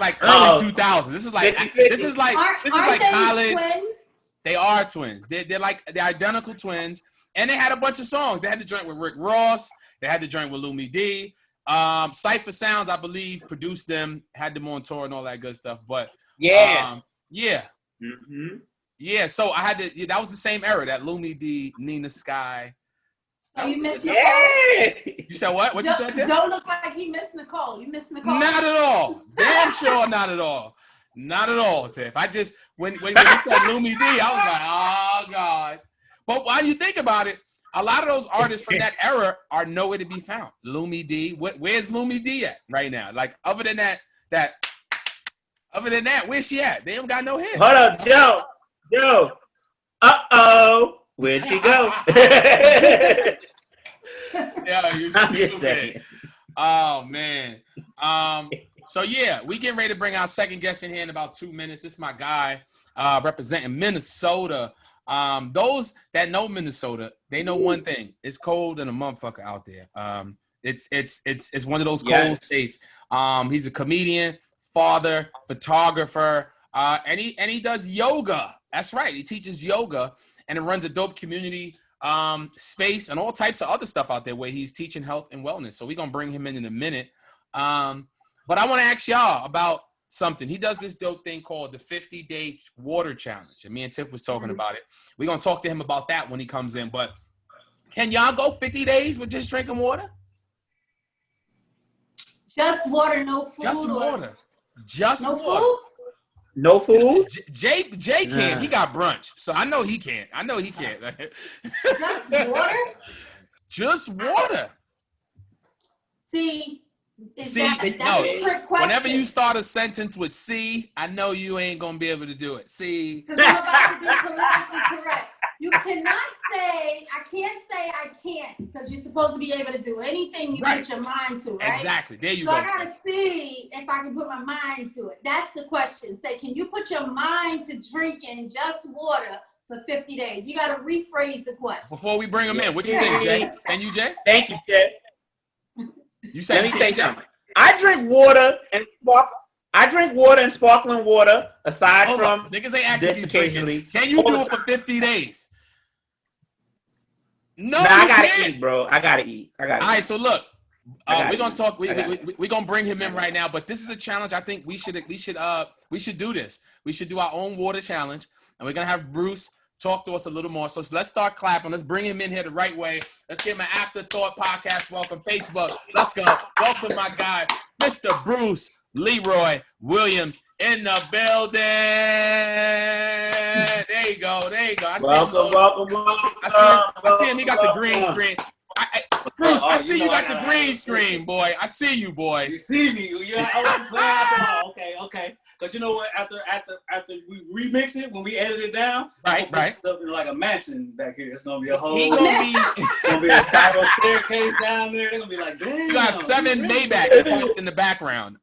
2000s. This is like college. Twins? They are twins. They're identical twins, and they had a bunch of songs. They had the joint with Rick Ross. They had the joint with Lumi D. Cypher Sounds, I believe, produced them, had them on tour and all that good stuff. But yeah. Mm-hmm. Yeah, so I had to. That was the same era, that Lumi D, Nina Sky. Oh, you missed Nicole? Yeah. You said what? What you said? Tim? Don't look like he missed Nicole. You missed Nicole? Not at all. Damn sure not at all. Not at all, Tiff. I just, when you said Lumi D, I was like, oh, God. But when you think about it, a lot of those artists from that era are nowhere to be found. Lumi D, where's Lumi D at right now? Like, other than that, where's she at? They don't got no hits. Hold up, Joe. Where'd she go? Yeah, I'm just saying. Oh man. So yeah, we getting ready to bring our second guest in here in about 2 minutes. This is my guy representing Minnesota. Those that know Minnesota, they know one thing: it's cold and a motherfucker out there. It's one of those cold states. He's a comedian, father, photographer, and he does yoga. That's right. He teaches yoga and it runs a dope community space and all types of other stuff out there where he's teaching health and wellness. So we're going to bring him in a minute. But I want to ask y'all about something. He does this dope thing called the 50-day water challenge. And me and Tiff was talking about it. We're going to talk to him about that when he comes in. But can y'all go 50 days with just drinking water? Just water, no food. Just water. Just no water. Food? No food? Jay can't. He got brunch. So I know he can't. Just water? Just water. See, that's a trick question. Whenever you start a sentence with C, I know you ain't going to be able to do it. See? Because I'm about to be politically correct. You cannot say, I can't say I can't, because you're supposed to be able to do anything you put your mind to, right? Exactly. There you go. So I got to see if I can put my mind to it. That's the question. Say, can you put your mind to drinking just water for 50 days? You got to rephrase the question. Before we bring him in, what you think, Jay? Can you, Jay? Thank you, Jay. You said Let me say something. I drink water and sparkling water aside from niggas ain't acting occasionally. Can you do it for 50 days? No, I gotta eat, bro. I gotta eat. All right, so look, we're gonna talk. We're gonna bring him in right now. But this is a challenge. I think we should do this. We should do our own water challenge, and we're gonna have Bruce talk to us a little more. So let's start clapping. Let's bring him in here the right way. Let's give him an Afterthought podcast. Welcome, Facebook. Let's go. Welcome, my guy, Mr. Bruce Leroy Williams in the building. There you go. Welcome. I see him. He got the green screen. Bruce, I see you got the green screen, boy. I see you, boy. You see me? Yeah. I was glad. Okay. Because you know what? After we remix it, when we edit it down, right. Stuff in like a mansion back here. It's gonna be a whole. Gonna be a spiral staircase down there. They're gonna be like, damn. You have 7 Maybachs parked in the background.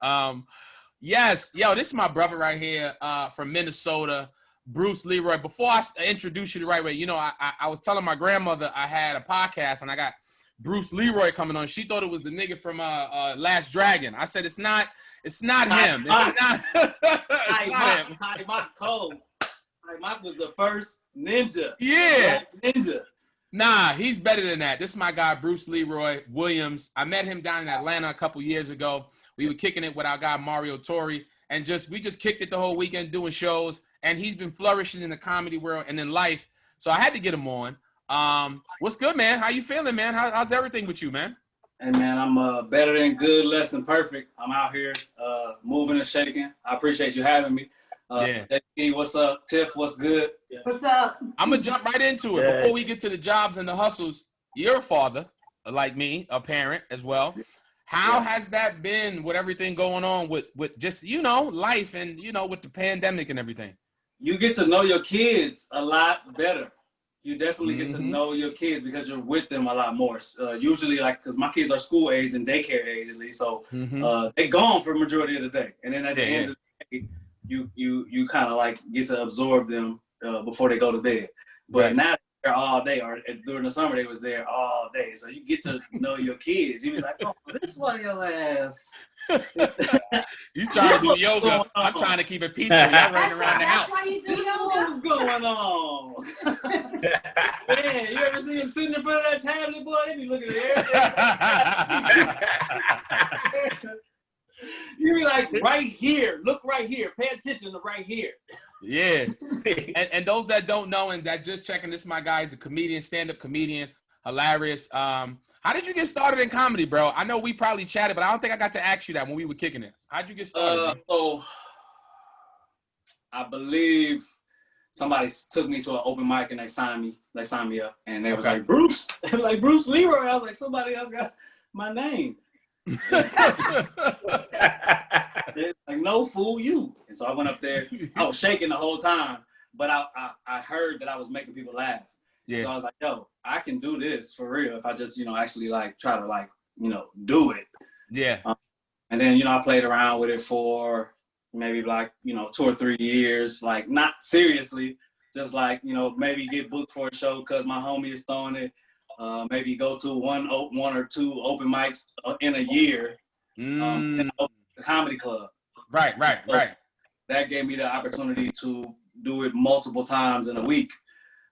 Yes, yo, this is my brother right here from Minnesota, Bruce Leroy. Before I introduce you the right way, you know, I was telling my grandmother I had a podcast and I got Bruce Leroy coming on. She thought it was the nigga from Last Dragon. I said it's not him. It's not him. My code. Mike was the first ninja. Yeah. Ninja. Nah, he's better than that. This is my guy, Bruce Leroy Williams. I met him down in Atlanta a couple years ago. We were kicking it with our guy, Mario Torre. And we just kicked it the whole weekend doing shows. And he's been flourishing in the comedy world and in life. So I had to get him on. What's good, man? How you feeling, man? How's everything with you, man? Hey, man, I'm better than good, less than perfect. I'm out here moving and shaking. I appreciate you having me. JP, what's up? Tiff, what's good? What's up? I'm gonna jump right into it. Before we get to the jobs and the hustles, you're a father, like me, a parent as well. How has that been with everything going on with just, life and, with the pandemic and everything? You get to know your kids a lot better. You definitely get to know your kids because you're with them a lot more. Usually, because my kids are school age and daycare age at least, so they gone for the majority of the day. And then at the end of the day, you kind of get to absorb them before they go to bed. But now they're all day, or during the summer they was there all day. So you get to know your kids. You be like, oh, this one your ass. You trying to do yoga? I'm trying to keep it peaceful. Y'all running around the house. That's why you do yoga. What's going on? Man, you ever see him sitting in front of that tablet, boy? They be looking at everything. You be like, right here, look right here, pay attention to right here. Yeah. And those that don't know and that just checking, this my guy is a comedian, stand-up comedian, hilarious. How did you get started in comedy, bro? I know we probably chatted, but I don't think I got to ask you that when we were kicking it. How'd you get started? So I believe somebody took me to an open mic and they signed me up, and they was like, Bruce, like Bruce Leroy. I was like, somebody else got my name. Like, no, fool, you. And so I went up there. I was shaking the whole time, but I heard that I was making people laugh. Yeah. So I was like, yo, I can do this for real if I just, actually try to do it. Yeah. And then, I played around with it for maybe 2 or 3 years, not seriously, just maybe get booked for a show because my homie is throwing it. Maybe go to one or two open mics in a year in the comedy club. Right. That gave me the opportunity to do it multiple times in a week,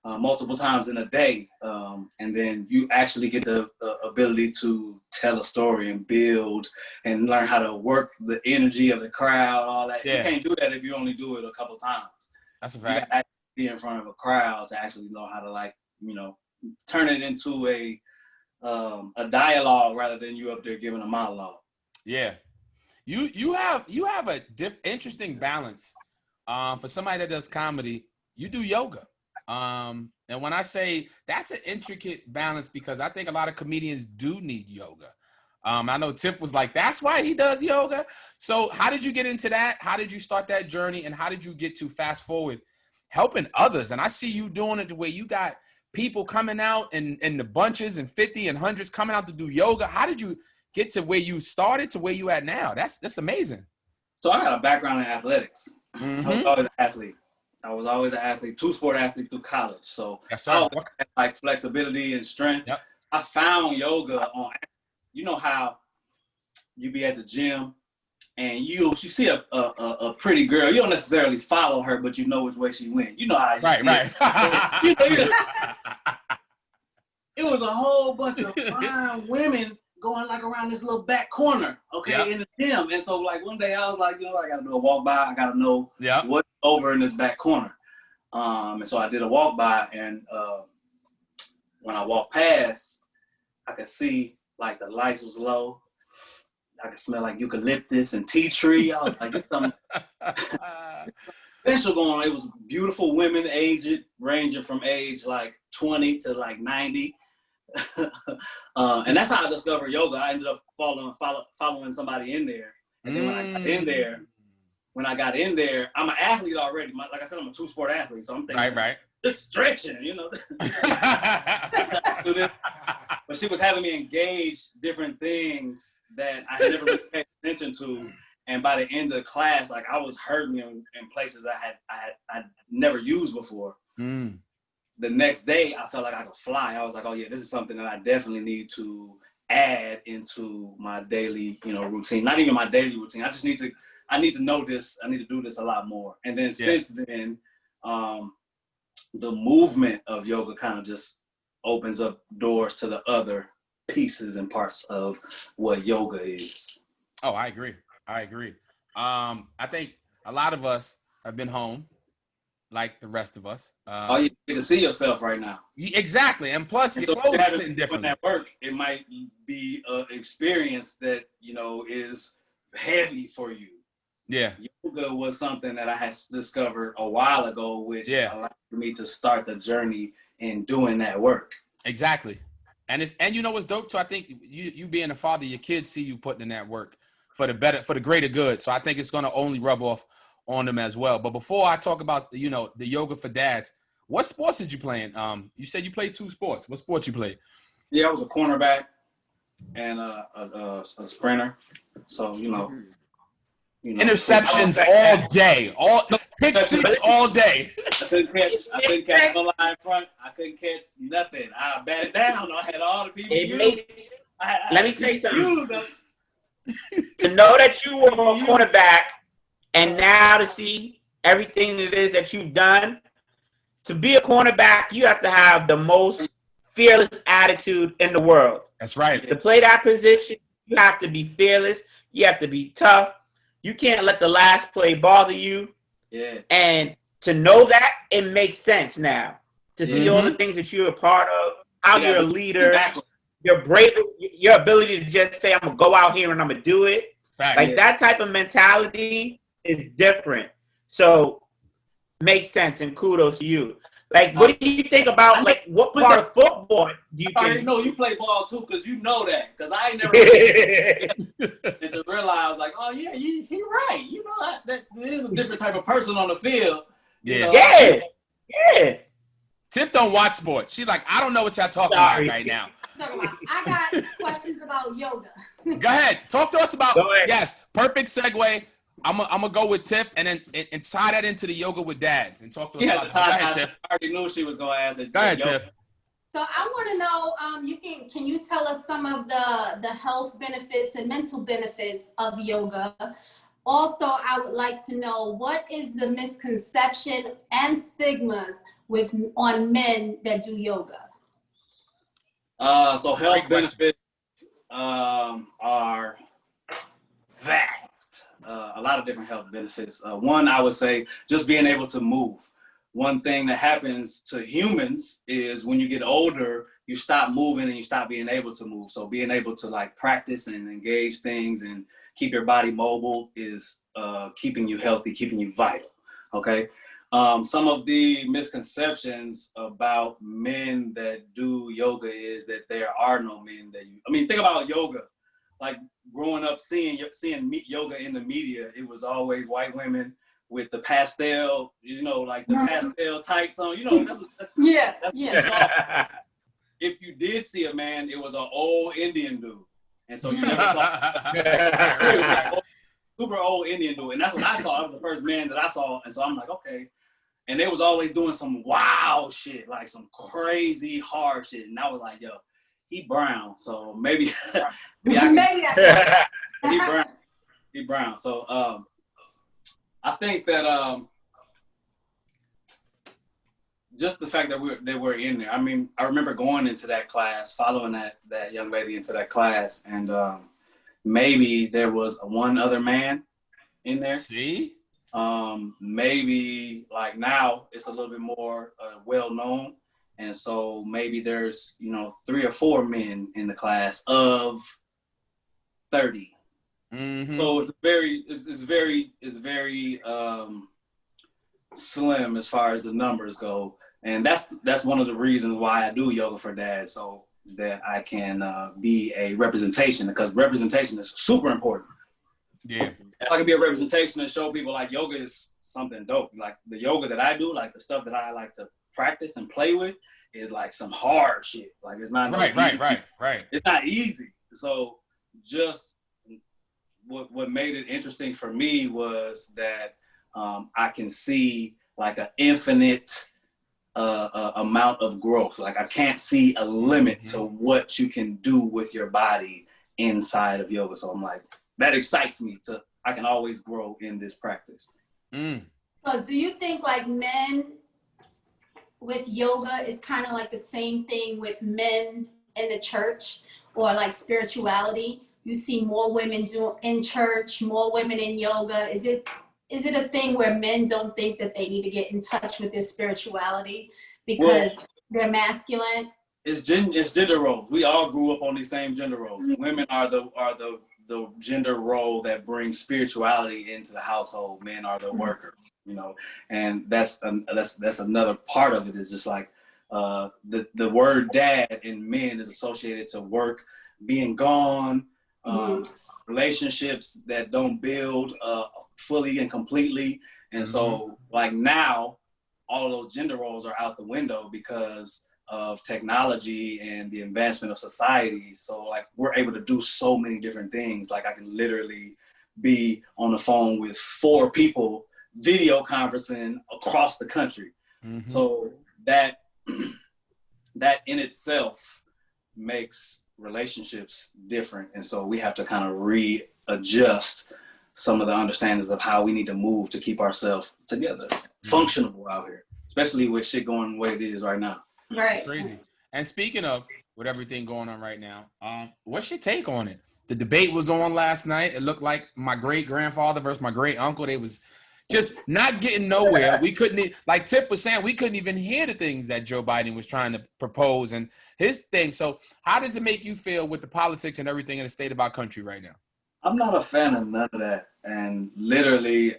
multiple times in a day. And then you actually get the ability to tell a story and build and learn how to work the energy of the crowd, all that. Yeah. You can't do that if you only do it a couple times. That's a fact. You got to actually be in front of a crowd to actually know how to turn it into a dialogue rather than you up there giving a monologue. Yeah, you have a interesting balance. For somebody that does comedy, you do yoga. And when I say that's an intricate balance, because I think a lot of comedians do need yoga. I know Tiff was like, that's why he does yoga. So how did you get into that? How did you start that journey? And how did you get to fast forward helping others? And I see you doing it the way you got people coming out in the bunches and 50 and hundreds coming out to do yoga. How did you get to where you started to where you at now? That's amazing. So I got a background in athletics. I was always an athlete. I was always an athlete, two-sport athlete through college. So I always had flexibility and strength. Yep. I found yoga on, how you be at the gym and you see a pretty girl. You don't necessarily follow her, but you know which way she went. You know how you see it. It was a whole bunch of fine women going around this little back corner, in the gym. And so one day I was like, I got to do a walk by. I got to know what's over in this back corner. And so I did a walk by, and when I walked past, I could see the lights was low. I could smell eucalyptus and tea tree. I was like, this something special going on. It was beautiful women, ranging from age 20 to 90. And that's how I discovered yoga. I ended up following somebody in there. And then when I got in there, I'm an athlete already. Like I said, I'm a two-sport athlete. So I'm thinking, just stretching, do this. But she was having me engage different things that I had never really paid attention to. And by the end of the class, I was hurting in places I had never used before. The next day, I felt like I could fly. I was like, oh yeah, this is something that I definitely need to add into my daily, routine. Not even my daily routine. I need to know this. I need to do this a lot more. And then since then, the movement of yoga kind of just opens up doors to the other pieces and parts of what yoga is. Oh, I agree. I think a lot of us have been home, like the rest of us. You get to see yourself right now. Exactly. And plus, your clothes fitting differently. At work, it might be an experience that, is heavy for you. Yeah. Yoga was something that I had discovered a while ago, which allowed me to start the journey in doing that work. Exactly. And you know what's dope too? I think you being a father, your kids see you putting in that work for the greater good. So I think it's gonna only rub off on them as well. But before I talk about the yoga for dads, what sports did you play in? You said you played 2 sports. What sports you played? Yeah, I was a cornerback and a sprinter. So interceptions all day, pick 6 all day. I couldn't catch no line front. I couldn't catch nothing. I batted down. I had all the people. Let me tell you something. To know that you were a cornerback, and now to see everything it is that you've done, to be a cornerback, you have to have the most fearless attitude in the world. That's right. To play that position, you have to be fearless. You have to be tough. You can't let the last play bother you. Yeah. And to know that, it makes sense now. To see all the things that you're a part of, how you're a leader, your bravery, your ability to just say, I'm going to go out here and I'm going to do it. Like that type of mentality is different. So makes sense, and kudos to you. Like, what do you think about, like, what part of football do you think? I know you play ball too, because you know that. Because I ain't never and to realize, like, oh yeah, you're right. You know that is a different type of person on the field. Yeah. Yeah. Tiff don't watch sports. She's like, I don't know what y'all talking about right now. I got questions about yoga. Go ahead. Talk to us about, yes, perfect segue. I'm gonna go with Tiff and then and tie that into the yoga with dads and talk to us about that. Go ahead, Tiff. I already knew she was gonna ask it. Go ahead, Tiff. So I want to know, can you tell us some of the health benefits and mental benefits of yoga? Also, I would like to know, what is the misconception and stigmas on men that do yoga? So health benefits are vast. A lot of different health benefits. One, I would say, just being able to move. One thing that happens to humans is when you get older, you stop moving and you stop being able to move. So being able to like practice and engage things and keep your body mobile is keeping you healthy, keeping you vital. Okay. Some of the misconceptions about men that do yoga is that there are no men that think about yoga. Like growing up, seeing yoga in the media, it was always white women with the pastel, like the pastel tights on. That's if you did see a man, it was an old Indian dude, and so you never saw super old Indian dude, and that's what I saw. That was the first man that I saw, and so I'm like, okay. And they was always doing some wild shit, like some crazy hard shit, and I was like, yo, he brown, so maybe he brown. He brown. So I think that just the fact that we're in there. I mean, I remember going into that class, following that young lady into that class, and maybe there was one other man in there. See? Maybe like now it's a little bit more well known. And so maybe there's, 3 or 4 men in the class of 30. Mm-hmm. So it's very slim as far as the numbers go. And that's one of the reasons why I do yoga for dads, so that I can be a representation, because representation is super important. Yeah. If I can be a representation and show people like yoga is something dope. Like the yoga that I do, like the stuff that I like to practice and play with is like some hard shit. Like it's not right. It's not easy. So just what made it interesting for me was that I can see like an infinite amount of growth. Like I can't see a limit to what you can do with your body inside of yoga. So I'm like, that excites me I can always grow in this practice. So do you think like men with yoga is kind of like the same thing with men in the church, or like spirituality? You see more women in church, more women in yoga. Is it a thing where men don't think that they need to get in touch with their spirituality because they're masculine? It's gender roles. We all grew up on these same gender roles. Women are the the gender role that brings spirituality into the household. Men are the worker, you know, and that's another part of it. Is just like the word dad in men is associated to work, being gone, relationships that don't build fully and completely. And so like now all of those gender roles are out the window because of technology and the advancement of society. So like we're able to do so many different things. Like I can literally be on the phone with 4 people video conferencing across the country. So that in itself makes relationships different. And so we have to kind of readjust some of the understandings of how we need to move to keep ourselves together, functional out here, especially with shit going the way it is right now. Right. It's crazy. And speaking of with everything going on right now, what's your take on it? The debate was on last night. It looked like my great grandfather versus my great uncle. They was just not getting nowhere. We couldn't, like Tiff was saying, we couldn't even hear the things that Joe Biden was trying to propose and his thing. So how does it make you feel with the politics and everything in the state of our country right now? I'm not a fan of none of that. And literally,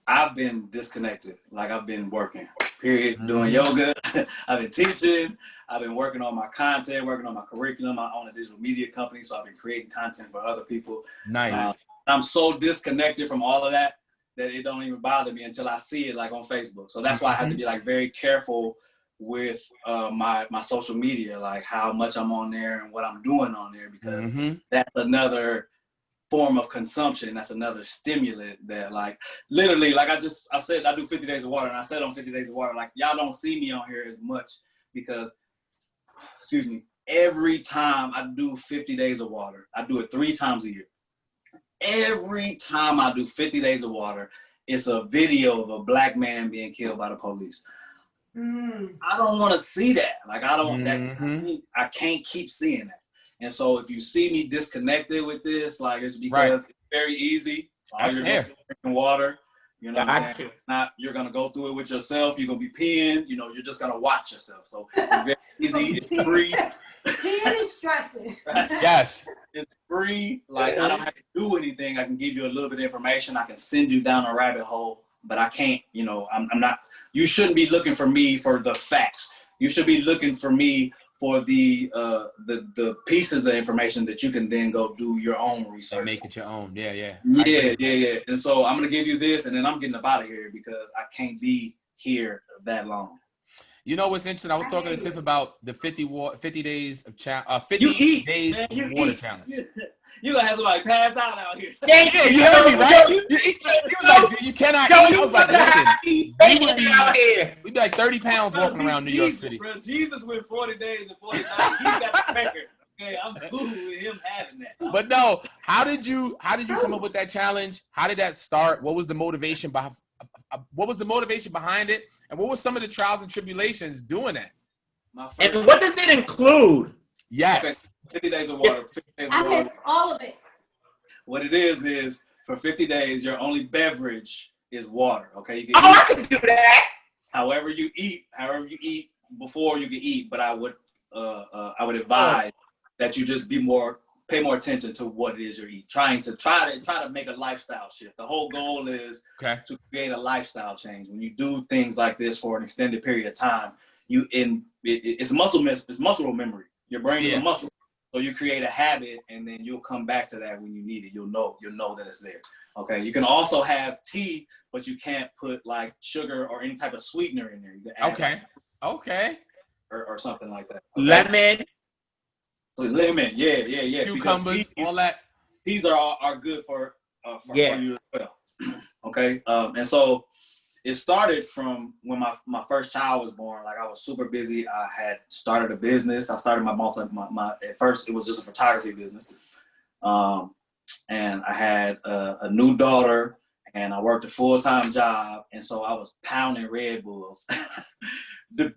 I've been disconnected. Like I've been working, period, doing yoga. I've been teaching. I've been working on my content, working on my curriculum. I own a digital media company, so I've been creating content for other people. Nice. I'm so disconnected from all of that it don't even bother me until I see it like on Facebook. So that's why I have to be like very careful with my social media, like how much I'm on there and what I'm doing on there, because that's another form of consumption. That's another stimulant that like literally, like I said, I do 50 days of water, and I said on 50 days of water, like y'all don't see me on here as much because, excuse me, every time I do 50 days of water, I do it 3 times a year. Every time I do 50 days of water, it's a video of a black man being killed by the police. I don't want to see that. Like I can't keep seeing that. And so if you see me disconnected with this, like it's because it's very easy. That's fair. Drinking water, you know what I'm saying? Not you're gonna go through it with yourself. You're gonna be peeing. You know, you're just gonna watch yourself. So it's very easy. It's free. Peeing is stressing. Yes. It's free. Like I don't have to do anything. I can give you a little bit of information. I can send you down a rabbit hole, but I can't. You know, I'm not. You shouldn't be looking for me for the facts. You should be looking for me for the pieces of information that you can then go do your own research. And make it your own. Yeah. Yeah. And so I'm gonna give you this, and then I'm getting up out of here because I can't be here that long. You know what's interesting? I was talking to Tiff about the 50 days of days of water challenge. You gonna have somebody pass out here. Yeah, you heard me, right? He was like, you cannot eat. I was like, listen, we'd be like 30 pounds walking around New York City. Bro, Jesus went 40 days and 40 nights. He got the record. Okay, I'm cool with him having that. But no, how did you come up with that challenge? How did that start? What was the motivation behind it? And what were some of the trials and tribulations doing that? And what does it include? Yes. Okay. 50 days of water. 50 days of water. I missed all of it. What it is for 50 days, your only beverage is water. Okay. You can I can do that. However you eat before you can eat. But I would advise that you just pay more attention to what it is you're eating. Try to make a lifestyle shift. The whole goal is to create a lifestyle change. When you do things like this for an extended period of time, it's muscle memory. Your brain is a muscle. So you create a habit, and then you'll come back to that when you need it. You'll know that it's there. Okay. You can also have tea, but you can't put like sugar or any type of sweetener in there. You can add or something like that. Okay? Lemon. So lemon, yeah. Cucumbers, all that. Teas are good for you as well. Okay. And so it started from when my first child was born. Like I was super busy. I had started a business. I started my at first it was just a photography business. And I had a new daughter, and I worked a full-time job. And so I was pounding Red Bulls. the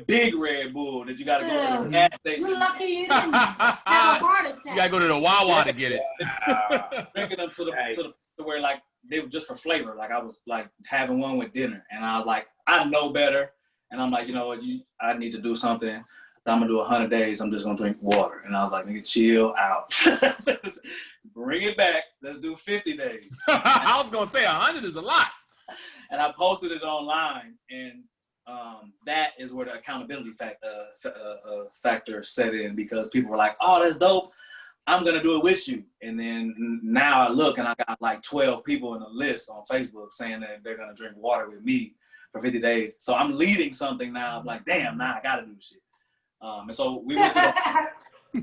big Red Bull that you got to go to the gas station. You're lucky you didn't have a heart attack. You got to go to the Wawa to get it. Drinking them to where like they were just for flavor. Like I was like having one with dinner, and I was like, I know better. And I'm like, you know what, I need to do something. So I'm gonna do 100 days. I'm just gonna drink water. And I was like, nigga, chill out. Bring it back. Let's do 50 days. I was gonna say 100 is a lot. And I posted it online, and that is where the accountability factor set in, because people were like, oh, that's dope. I'm going to do it with you. And then now I look and I got like 12 people in a list on Facebook saying that they're going to drink water with me for 50 days. So I'm leading something now. I'm like, damn, now I got to do shit. And so we went to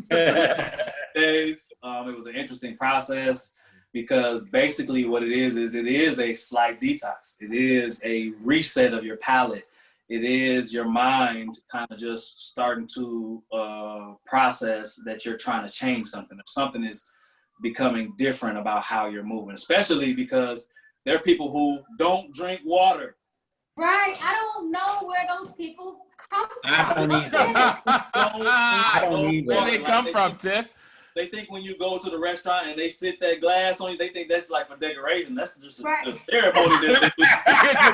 the days. It was an interesting process, because basically what it is it is a slight detox. It is a reset of your palate. It is your mind kind of just starting to process that you're trying to change something, or something is becoming different about how you're moving, especially because there are people who don't drink water. Right. I don't know where those people come from. I don't either. Where they come from, Tiff? They think when you go to the restaurant and they sit that glass on you, they think that's like for decoration. That's just a ceremony.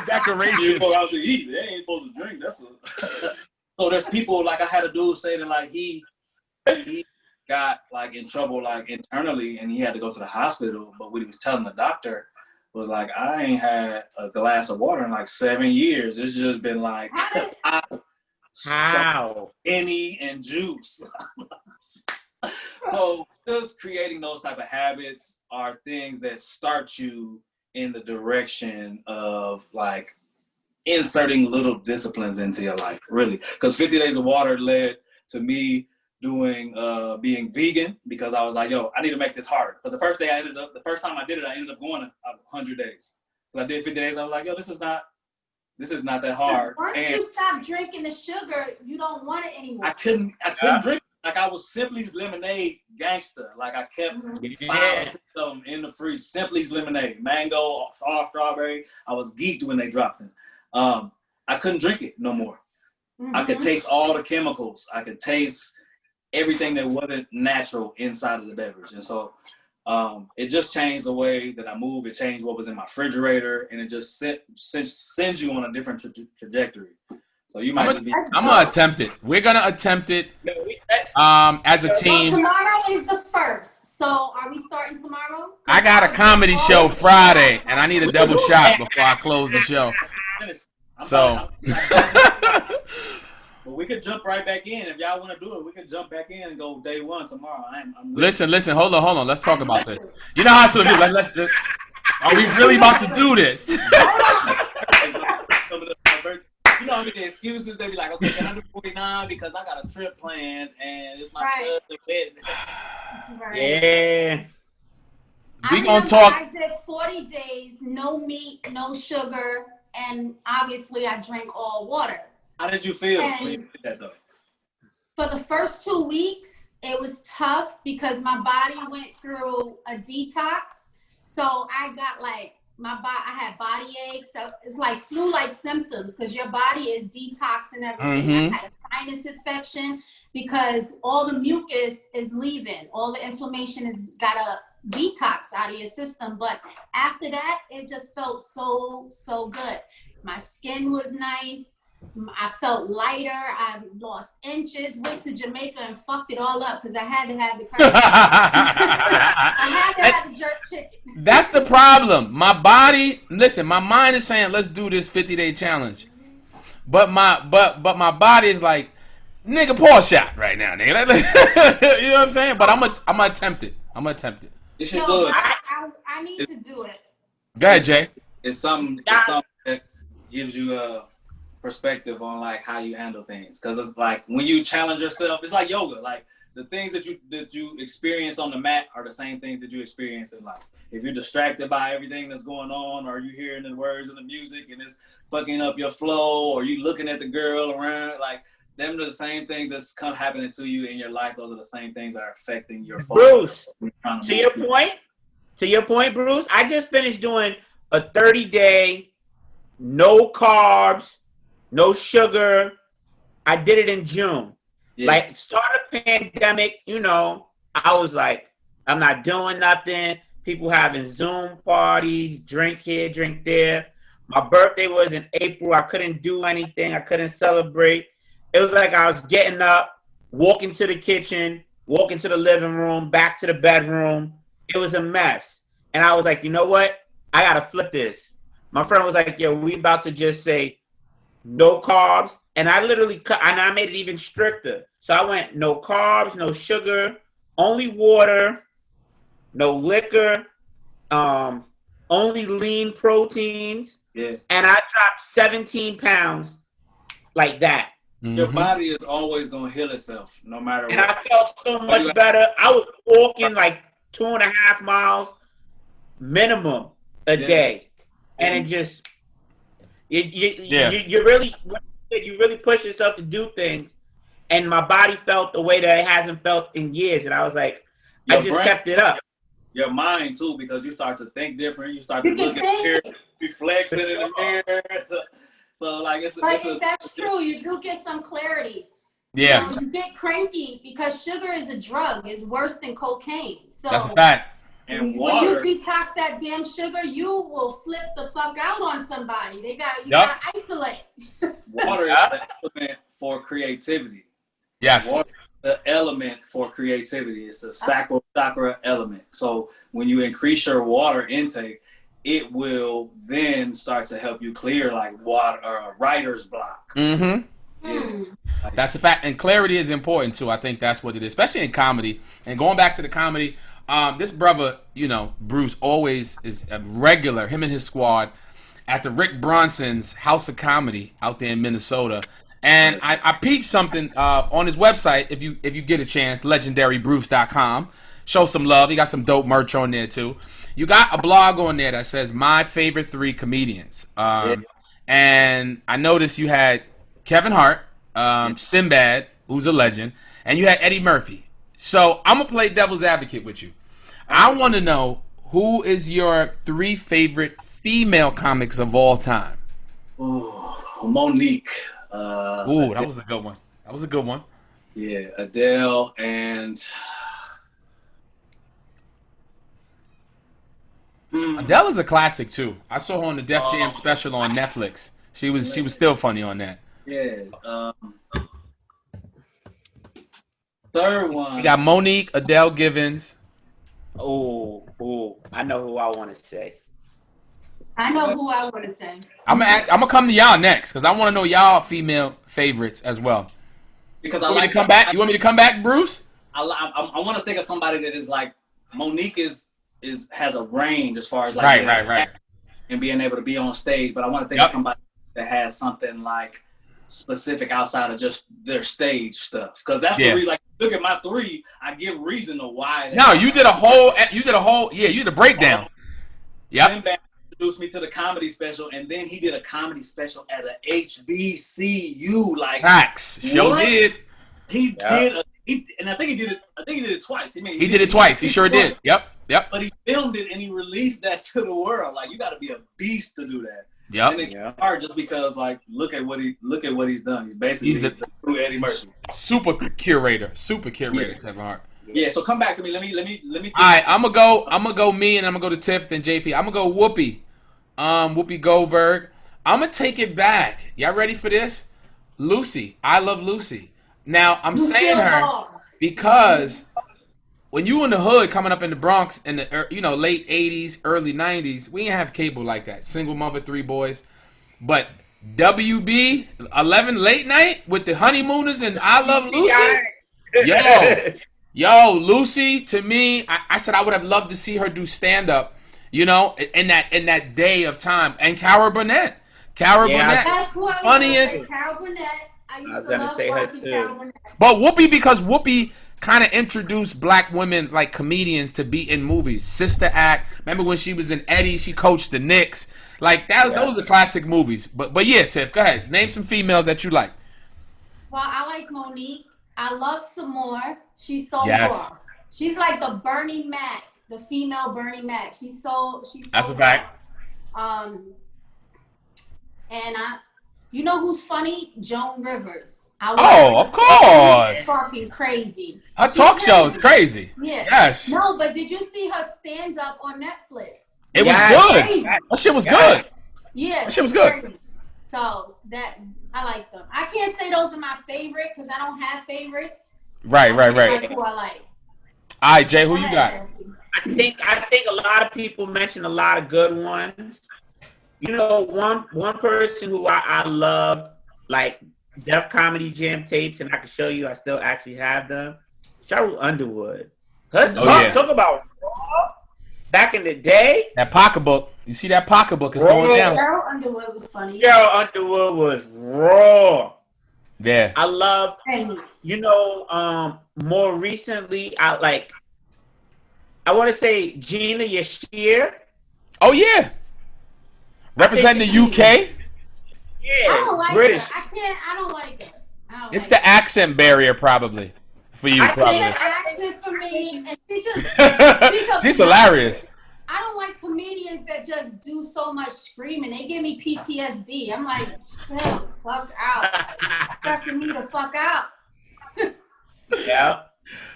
Decoration. You go out to eat. They ain't supposed to drink. So there's people, like I had a dude say that like he got like in trouble like internally, and he had to go to the hospital. But what he was telling the doctor was like, I ain't had a glass of water in like 7 years. It's just been like any and juice. So just creating those type of habits are things that start you in the direction of like inserting little disciplines into your life, really. Because 50 Days of Water led to me doing being vegan, because I was like, yo, I need to make this harder. Because the first time I did it, I ended up going 100 days. Because I did 50 days, I was like, yo, this is not that hard. Once you stop drinking the sugar, you don't want it anymore. I couldn't drink. Like I was Simply's lemonade gangster. Like I kept 5 or 6 of them in the freezer. Simply's lemonade, mango, strawberry. I was geeked when they dropped them. I couldn't drink it no more. I could taste all the chemicals. I could taste everything that wasn't natural inside of the beverage. And so it just changed the way that I move. It changed what was in my refrigerator, and it just sends you on a different trajectory. So you might I'm gonna attempt it. We're gonna attempt it as a team. Well, tomorrow is the 1st. So are we starting tomorrow? I got a comedy show Friday, and I need a double shot before I close the show. So. But we could jump right back in. If y'all want to do it, we can jump back in and go day 1 tomorrow. Listen. Hold on. Let's talk about this. You know how some people are we really about to do this? You know, I mean, the excuses, they be like, okay, can I do 49 because I got a trip planned and it's my cousin's wedding. Right. Yeah. We gonna talk. I did 40 days, no meat, no sugar, and obviously I drank all water. How did you feel when you did that though? For the first 2 weeks, it was tough because my body went through a detox. So I got like, I had body aches. So it's like flu-like symptoms because your body is detoxing everything. I had a sinus infection because all the mucus is leaving. All the inflammation has got to detox out of your system. But after that, it just felt so good. My skin was nice. I felt lighter. I lost inches. Went to Jamaica and fucked it all up because I had to have the curry. I had to have the jerk chicken. That's the problem. My body, listen, my mind is saying let's do this 50-day challenge, but my body is like, nigga, pour a shot right now, nigga. You know what I'm saying? But I'm gonna attempt it. You should do it. I need to do it. Go ahead, Jay. It's something that gives you a perspective on like how you handle things, because it's like when you challenge yourself, it's like yoga. Like the things that you experience on the mat are the same things that you experience in life. If you're distracted by everything that's going on, or you hearing the words of the music and it's fucking up your flow, or you looking at the girl around, like them are the same things that's kind of happening to you in your life. Those are the same things that are affecting your focus. Bruce, to your point, Bruce, I just finished doing a 30-day, no carbs, no sugar. I did it in June. Yeah. Like, start a pandemic, you know, I was like, I'm not doing nothing. People having Zoom parties, drink here, drink there. My birthday was in April. I couldn't do anything. I couldn't celebrate. It was like I was getting up, walk into the kitchen, walk into the living room, back to the bedroom. It was a mess. And I was like, you know what? I got to flip this. My friend was like, yo, we about to just say no carbs. And I literally cut, and I made it even stricter. So I went no carbs, no sugar, only water, no liquor, only lean proteins. Yeah. And I dropped 17 pounds like that. Your body is always going to heal itself, no matter what. And I felt so much better. I was walking like 2.5 miles minimum a day. And it just, you really push yourself to do things. And my body felt the way that it hasn't felt in years. And I was like, I just kept it up. Your mind too, because you start to think different. You start to look at the mirror, reflex it in the mirror. So like that's true. You do get some clarity. Yeah. You get cranky because sugar is a drug. It's worse than cocaine. So that's a fact. And water. When you detox that damn sugar, you will flip the fuck out on somebody. You gotta isolate. Water is the element for creativity. Yes. Water is the element for creativity. It's the sacral chakra element. So when you increase your water intake, it will then start to help you clear like water or writer's block. Yeah. That's a fact. And clarity is important too. I think that's what it is, especially in comedy. And going back to the comedy, this brother, Bruce, always is a regular, him and his squad, at the Rick Bronson's House of Comedy out there in Minnesota. And I peeped something on his website, if you get a chance, legendarybruce.com. Show some love. He got some dope merch on there too. You got a blog on there that says my favorite 3 comedians. And I noticed you had Kevin Hart, Sinbad, who's a legend, and you had Eddie Murphy. So I'm going to play devil's advocate with you. I want to know, who is your 3 favorite female comics of all time? Ooh, Monique. That was a good one. That was a good one. Yeah, Adele and... Adele is a classic too. I saw her on the Def Jam special on Netflix. She was still funny on that. Yeah. Third one. You got Monique, Adele Givens. Oh, I know who I want to say. I'm gonna come to y'all next because I want to know y'all female favorites as well. Because You want me to come back, Bruce? I want to think of somebody that is like Monique has a range as far as like right, and being able to be on stage, but I want to think of somebody that has something like specific outside of just their stage stuff, because that's the reason. Like, look at my 3, I give reason to why. No, you did a breakdown. Yep. Sinbad introduced me to the comedy special, and then he did a comedy special at a HBCU. Like, facts. Sure did. He did. And I think he did it twice. He did it twice. He sure did. Yep. But he filmed it and he released that to the world. Like, you got to be a beast to do that. Yep. And it's hard just because, like, look at what he's done. He's basically the true Eddie Murphy. Super curator, Kevin Hart. Yeah. So come back to me. Let me. Think. All right, I'm gonna go me, and I'm gonna go to Tiff, then JP. I'm gonna go Whoopi, Whoopi Goldberg. I'm gonna take it back. Y'all ready for this? Lucy. I love Lucy. Now I'm saying her because when you in the hood coming up in the Bronx in the late 80s, early 90s, we didn't have cable like that. Single mother, 3 boys. But WB 11 late night with the Honeymooners and I Love Lucy. Yo, Lucy, to me, I said I would have loved to see her do stand up, in that day of time. And Cara Burnett. That's who I funniest. was Cara Burnett. I was gonna say her too. But Whoopi, because Whoopi kind of introduced black women, like comedians, to be in movies. Sister Act. Remember when she was in Eddie? She coached the Knicks. Like those are classic movies. But yeah, Tiff, go ahead. Name some females that you like. Well, I like Monique. I love Samore. She's so raw. She's like the Bernie Mac, the female Bernie Mac. She's so That's a fact. And you know who's funny? Joan Rivers. Of course. Fucking crazy. Her talk show is crazy. Yeah. Yes. No, but did you see her stand up on Netflix? It was good. Crazy. That shit was good. Yeah. That shit was good. Crazy. So I like them. I can't say those are my favorite because I don't have favorites. Right. Like who I like. All right, Jay, who you got? I think a lot of people mention a lot of good ones. You know, one person who I loved, like Def Comedy Jam tapes, and I can show you, I still actually have them. Cheryl Underwood. Talk about raw back in the day. That pocketbook. You see that pocketbook is going down. Cheryl Underwood was funny. Cheryl Underwood was raw. Yeah. I love, you know, more recently, I want to say Gina Yashir. Oh, yeah. Representing the UK. Yeah, I don't like British. her. I don't like her. It's the accent barrier, probably, for you, probably. It's the accent for me, and she's hilarious. I don't like comedians that just do so much screaming. They give me PTSD. I'm like, chill the fuck out. Stressing me the fuck out. Yeah.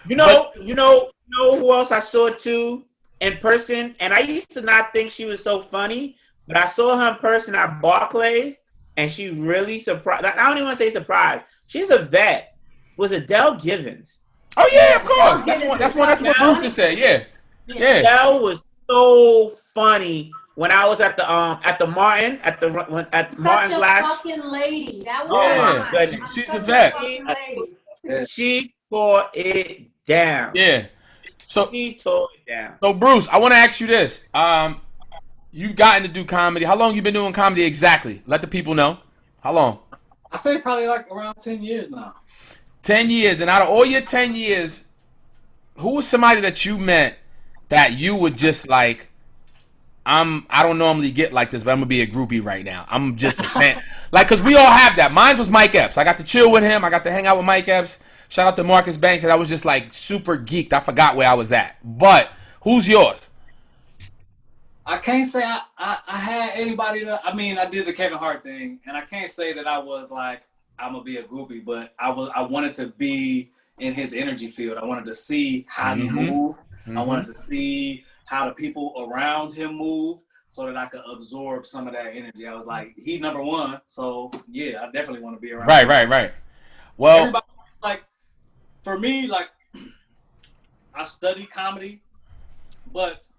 You know who else I saw too in person? And I used to not think she was so funny, but I saw her in person at Barclays, and she really surprised. I don't even want to say surprised. She's a vet. Was Adele Givens? Oh yeah, of course. That's what Bruce just said. Yeah. Adele was so funny when I was at Martin Martin's last. Fucking lady. That was she's a vet. She tore it down. Yeah. So she tore it down. So Bruce, I want to ask you this. You've gotten to do comedy. How long you been doing comedy exactly? Let the people know. How long? I say probably like around 10 years now. 10 years. And out of all your 10 years, who was somebody that you met that you would just like, I don't normally get like this, but I'm going to be a groupie right now. I'm just a fan. Like, because we all have that. Mine was Mike Epps. I got to chill with him. I got to hang out with Mike Epps. Shout out to Marcus Banks. And I was just like super geeked. I forgot where I was at. But who's yours? I can't say I had anybody that, I mean, I did the Kevin Hart thing, and I can't say that I was like, I'm going to be a groupie, but I wanted to be in his energy field. I wanted to see how he moved. I wanted to see how the people around him moved so that I could absorb some of that energy. I was like, he's number one, so yeah, I definitely want to be around him. Right. Well, everybody, like, for me, like, I study comedy, but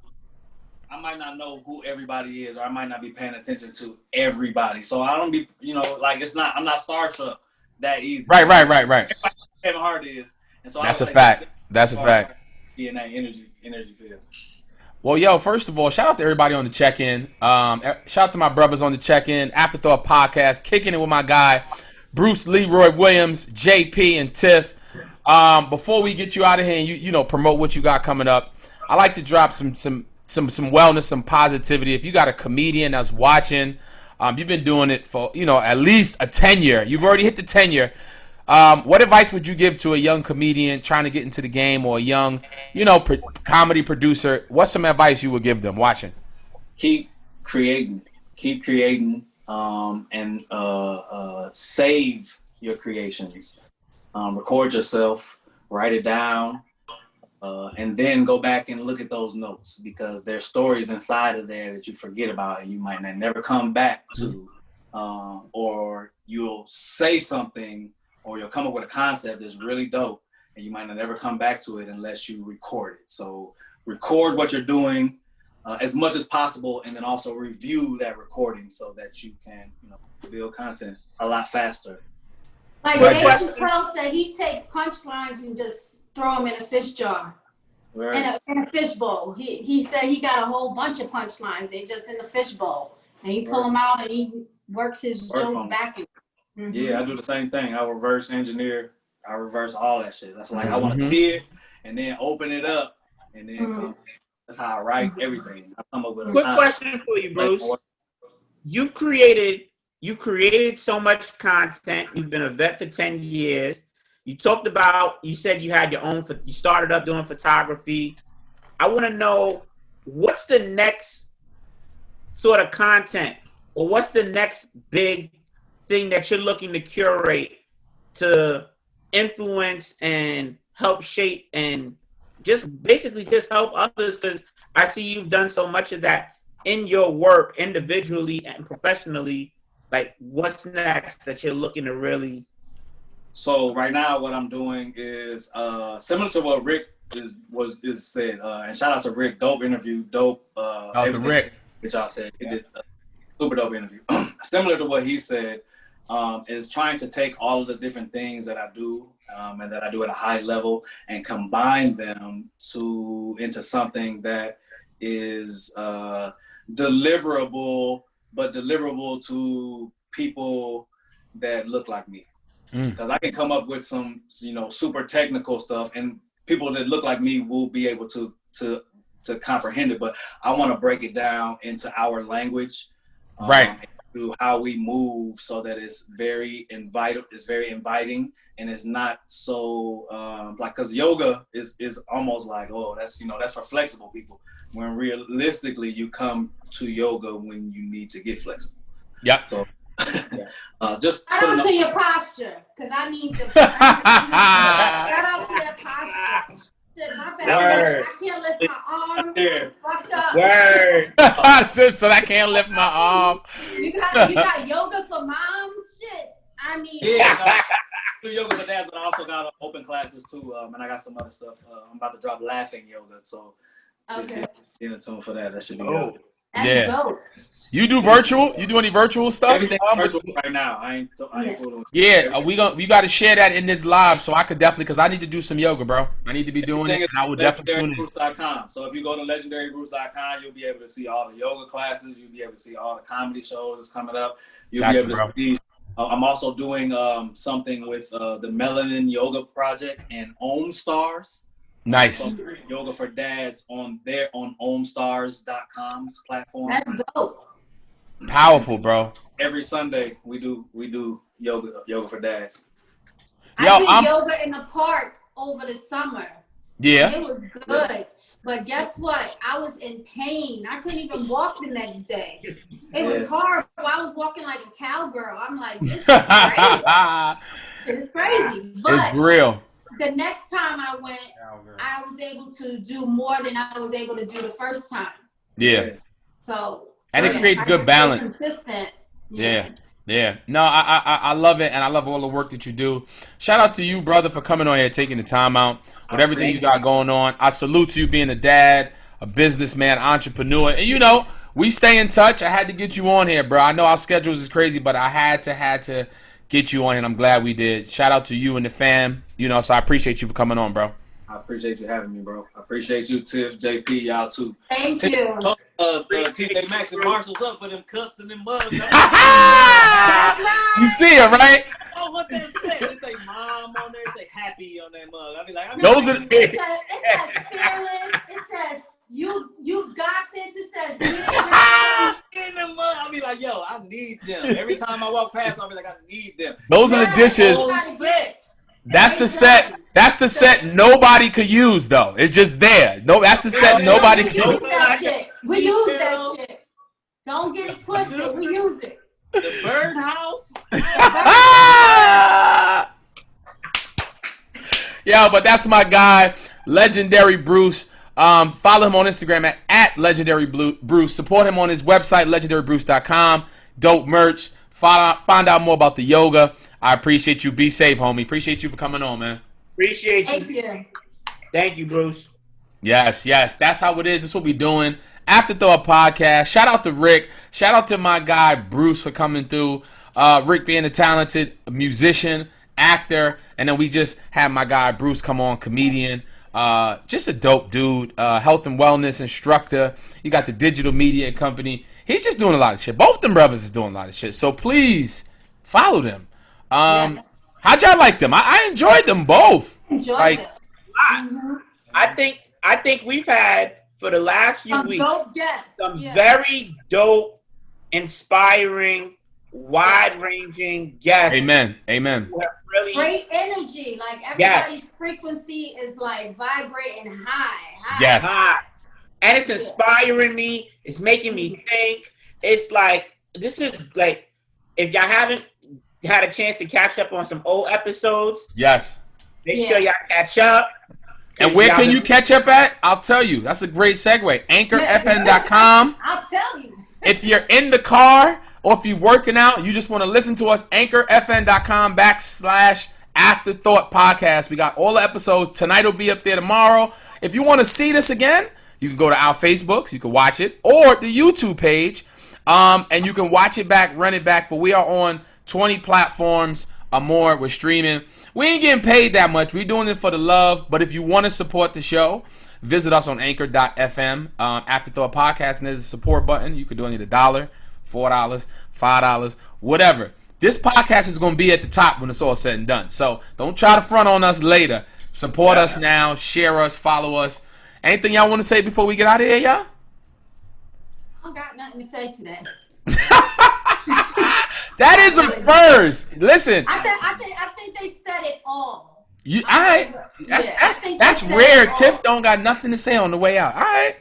I might not know who everybody is, or I might not be paying attention to everybody. So I don't be, like, I'm not starstruck that easy. Right. Kevin Hart is. And so that's a fact. That's a fact. Be in that energy field. Well, yo, first of all, shout out to everybody on the check-in. Shout out to my brothers on the check-in. Afterthought podcast, kicking it with my guy, Bruce Leroy Williams, JP, and Tiff. Before we get you out of here and you promote what you got coming up, I like to drop some wellness, some positivity. If you got a comedian that's watching, you've been doing it for, at least a 10-year. You've already hit the 10-year. What advice would you give to a young comedian trying to get into the game, or a young, comedy producer? What's some advice you would give them watching? Keep creating, and save your creations. Record yourself, write it down. And then go back and look at those notes, because there's stories inside of there that you forget about and you might never come back to, or you'll say something, or you'll come up with a concept that's really dope and you might not never come back to it unless you record it. So record what you're doing as much as possible, and then also review that recording so that you can build content a lot faster. Like Dave Chappelle said, he takes punchlines and just throw them in a fish jar, in a fish bowl. He said he got a whole bunch of punchlines. They just in the fish bowl, and he pull them out and he works his jokes back. Yeah, I do the same thing. I reverse engineer. I reverse all that shit. That's like I want to see it and then open it up, and then that's how I write everything. I come up with a quick question for you, Bruce. You've created so much content. You've been a vet for 10 years. You said you had you started up doing photography. I want to know, what's the next sort of content, or what's the next big thing that you're looking to curate to influence and help shape and basically help others? Because I see you've done so much of that in your work individually and professionally. Like, what's next that you're looking to really So right now, what I'm doing is similar to what Rick is said. And shout out to Rick, dope interview, dope. Out to Rick, which y'all said he did a super dope interview. Similar to what he said, is trying to take all of the different things that I do and that I do at a high level and combine them into something that is deliverable, but deliverable to people that look like me. Because I can come up with some, super technical stuff, and people that look like me will be able to comprehend it. But I want to break it down into our language, right? To how we move, so that it's very inviting, and it's not so because yoga is almost like, oh, that's that's for flexible people. When realistically, you come to yoga when you need to get flexible. Yep. So, just shout out to your posture, because I need to. Shout out to your posture. Shit, my bad. Word. I can't lift my arm. Fucked up. Word. Tip said I can't lift my arm. You got yoga for moms? Shit. I need I do yoga for dads, but I also got open classes too, and I got some other stuff. I'm about to drop laughing yoga, so okay. Get in tune for that. That should be good. That's dope. You do virtual? You do any virtual stuff? Everything virtual right now. I ain't fooling. Yeah, we got to share that in this live, so I could definitely, because I need to do some yoga, bro. I need to be doing it, and I will definitely tune in. LegendaryBruce.com. So if you go to LegendaryBruce.com, you'll be able to see all the yoga classes. You'll be able to see all the comedy shows that's coming up. You'll be able to see. I'm also doing something with the Melanin Yoga Project and OmStars. Nice. So yoga for dads on OmStars.com's platform. That's dope. Powerful, bro. Every Sunday we do yoga for dads. I did yoga in the park over the summer. Yeah. It was good. But guess what? I was in pain. I couldn't even walk the next day. It was horrible. I was walking like a cowgirl. I'm like, this is crazy. It's crazy. But it's real. The next time I went, I was able to do more than I was able to do the first time. Yeah. So. And it creates good balance. Consistent. Yeah. No, I love it, and I love all the work that you do. Shout out to you, brother, for coming on here, taking the time out with everything you got going on. I salute you being a dad, a businessman, entrepreneur. And, we stay in touch. I had to get you on here, bro. I know our schedules is crazy, but I had to get you on here, and I'm glad we did. Shout out to you and the fam, so I appreciate you for coming on, bro. I appreciate you having me, bro. I appreciate you, Tiff JP, y'all too. Thank you. TJ Maxx and Marshall's up for them cups and them mugs. You see it, right? Oh, what they say? They say mom on there. They say happy on that mug. I be like, those are. It says fearless. It says you got this. It says in the mug. I be like, yo, I need them. Every time I walk past, I'll be like, I need them. Those are the dishes. That's the set. That's the set nobody could use, though. It's just there. No, that's the set nobody could use. We use that shit. Don't get it twisted. We use it. The birdhouse. Yeah, but that's my guy, Legendary Bruce. Follow him on Instagram at Legendary Bruce. Support him on his website, legendarybruce.com. Dope merch. Find out more about the yoga. I appreciate you. Be safe, homie. Appreciate you for coming on, man. Appreciate you. Thank you. Thank you, Bruce. Yes. That's how it is. That's what we're doing. Afterthought Podcast. Shout out to Rick. Shout out to my guy, Bruce, for coming through. Rick being a talented musician, actor. And then we just had my guy, Bruce, come on, comedian. Just a dope dude. Health and wellness instructor. You got the digital media company. He's just doing a lot of shit. Both them brothers is doing a lot of shit. So please follow them. How'd y'all like them? I enjoyed them both. Enjoyed it. Mm-hmm. I think we've had for the last few weeks some very dope, inspiring, wide-ranging guests. Amen. Who have really great energy. Like everybody's frequency is like vibrating high. Yes. High. And it's inspiring me. It's making me think. It's like, this is like, if y'all haven't had a chance to catch up on some old episodes, yes, make sure y'all catch up. And where can you catch up at? I'll tell you. That's a great segue. AnchorFM.com. I'll tell you. If you're in the car or if you're working out, you just want to listen to us, AnchorFM.com Afterthought Podcast. We got all the episodes. Tonight will be up there tomorrow. If you want to see this again, you can go to our Facebooks. You can watch it. Or the YouTube page. And you can watch it back, run it back. But we are on 20 platforms or more. We're streaming. We ain't getting paid that much. We're doing it for the love. But if you want to support the show, visit us on anchor.fm, Afterthought Podcast, and there's a support button. You can donate $1, $4, $5, whatever. This podcast is going to be at the top when it's all said and done. So don't try to front on us later. Support us now. Share us. Follow us. Anything y'all want to say before we get out of here, y'all? I don't got nothing to say today. That is a first. Listen. I think they said it all. That's rare. Tiff don't got nothing to say on the way out. All right.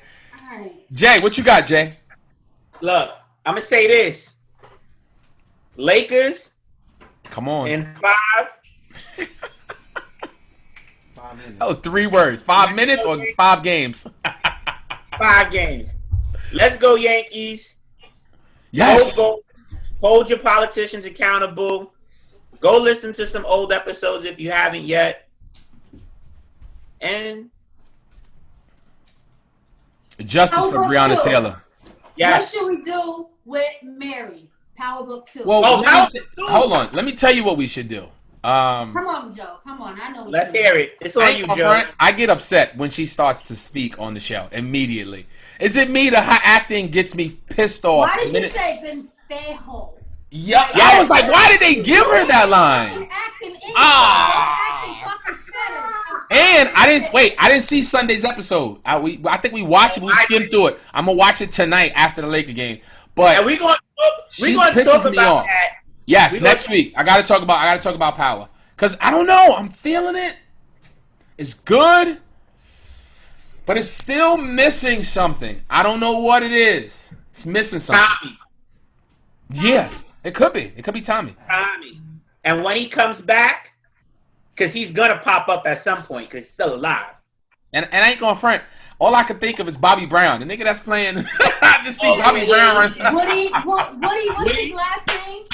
Jay, what you got, Jay? Look, I'm going to say this. Lakers. Come on. In 5. That was 3 words. 5 minutes or 5 games? 5 games. Let's go, Yankees. Yes. Hold your politicians accountable. Go listen to some old episodes if you haven't yet. And justice for Breonna Taylor. Yes. What should we do with Mary? Power Book 2. Well, hold on. Let me tell you what we should do. Come on, Joe. Come on. I know. Let's hear it. It's on you, Joe. I get upset when she starts to speak on the show immediately. Is it me? The high acting gets me pissed off. Why did you say Benfejo? Yeah, I was like, why did they give her that line? And I didn't see Sunday's episode. I think we watched it. We skimmed through it. I'm gonna watch it tonight after the Laker game. But we're gonna talk about that. Yes, next week. I gotta talk about Power. Cause I don't know. I'm feeling it. It's good. But it's still missing something. I don't know what it is. It's missing something. Tommy. Yeah, it could be. It could be Tommy. Tommy. And when he comes back, because he's going to pop up at some point because he's still alive. And I ain't going to front. All I can think of is Bobby Brown. The nigga that's playing. I just see Bobby Brown run. Woody, what's his last name?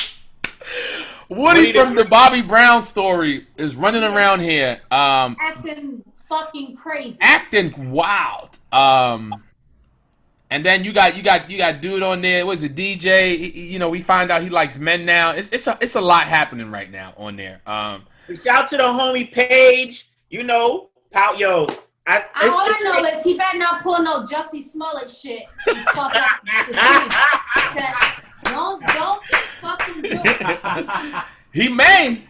Woody from the Bobby Brown story is running around here. Acting fucking crazy. Acting wild. And then you got dude on there. What is it, DJ? We find out he likes men now. It's a lot happening right now on there. Shout out to the homie Paige. All I know is he better not pull no Jussie Smollett shit. Fuck up the season. Don't fucking do it. He may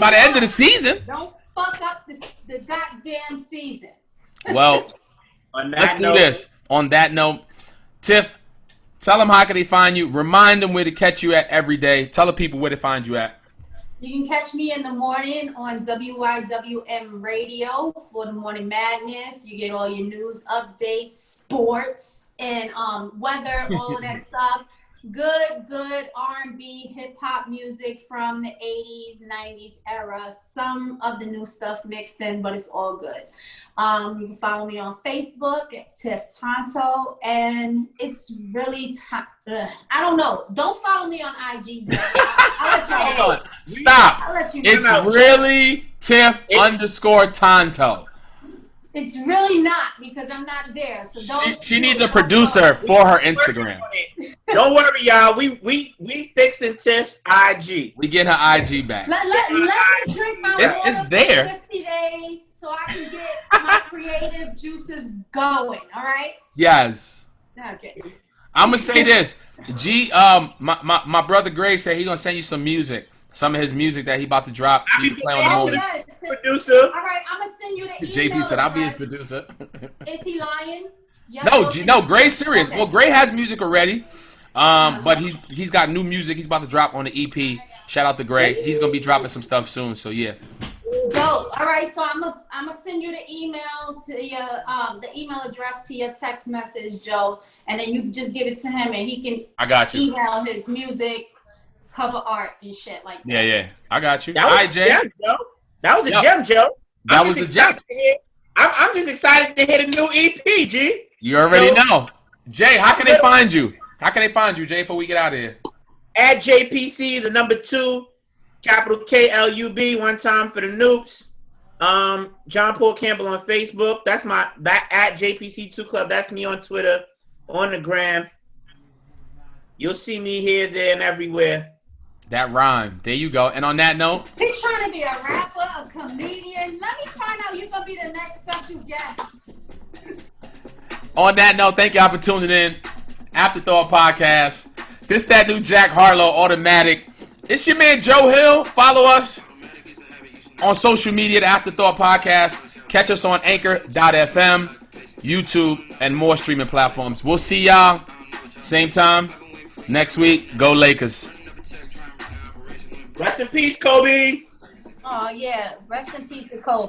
by the end of the season. Don't fuck up the goddamn season. Well, let's do this. On that note, Tiff, tell them how can they find you. Remind them where to catch you at every day. Tell the people where to find you at. You can catch me in the morning on WYWM Radio for the Morning Madness. You get all your news updates, sports, and weather, all of that stuff. Good R&B, hip-hop music from the 80s, 90s era. Some of the new stuff mixed in, but it's all good. You can follow me on Facebook at Tiff Tonto, and it's really I don't know. Don't follow me on IG. I'll let you know. Hold on. Stop. I'll let you know. It's really Tiff _Tonto. It's really not because I'm not there. So don't. She needs a producer for her Instagram. Don't worry, y'all. We fixing Tiff's IG. We get her IG back. Let me drink my water it's there. for 50 days so I can get my creative juices going. All right. Yes. Okay. I'm gonna say this. My brother Gray said he gonna send you some music. Some of his music that he about to drop. So you can play on the morning. Yes. Producer. All right, I'm gonna send you the email. JP said I'll be his producer. Is he lying? No, Gray's serious. Okay. Well, Gray has music already, but he's got new music he's about to drop on the EP. Shout out to Gray. He's gonna be dropping some stuff soon. So yeah. Dope. All right, so I'm gonna send you the email to your the email address to your text message, Joe, and then you just give it to him, and he can. I got you. Email his music, cover art, and shit like that. Yeah. I got you. All right, Jay. That was a gem, Joe. That was a gem. I'm just excited to hear the new EP, G. You already know. Jay, how can they find you? How can they find you, Jay, before we get out of here? At JPC, the number 2, capital KLUB, one time for the noobs. John Paul Campbell on Facebook. That's that at JPC2 Club. That's me on Twitter, on the gram. You'll see me here, there, and everywhere. That rhyme. There you go. And on that note, he's trying to be a rapper, a comedian. Let me find out you're gonna be the next special guest. on that note, thank y'all for tuning in. Afterthought Podcast. This that new Jack Harlow automatic. It's your man Joe Hill. Follow us on social media, the Afterthought Podcast. Catch us on Anchor.fm, YouTube, and more streaming platforms. We'll see y'all same time next week. Go Lakers. Rest in peace, Kobe. Oh, yeah. Rest in peace to Kobe.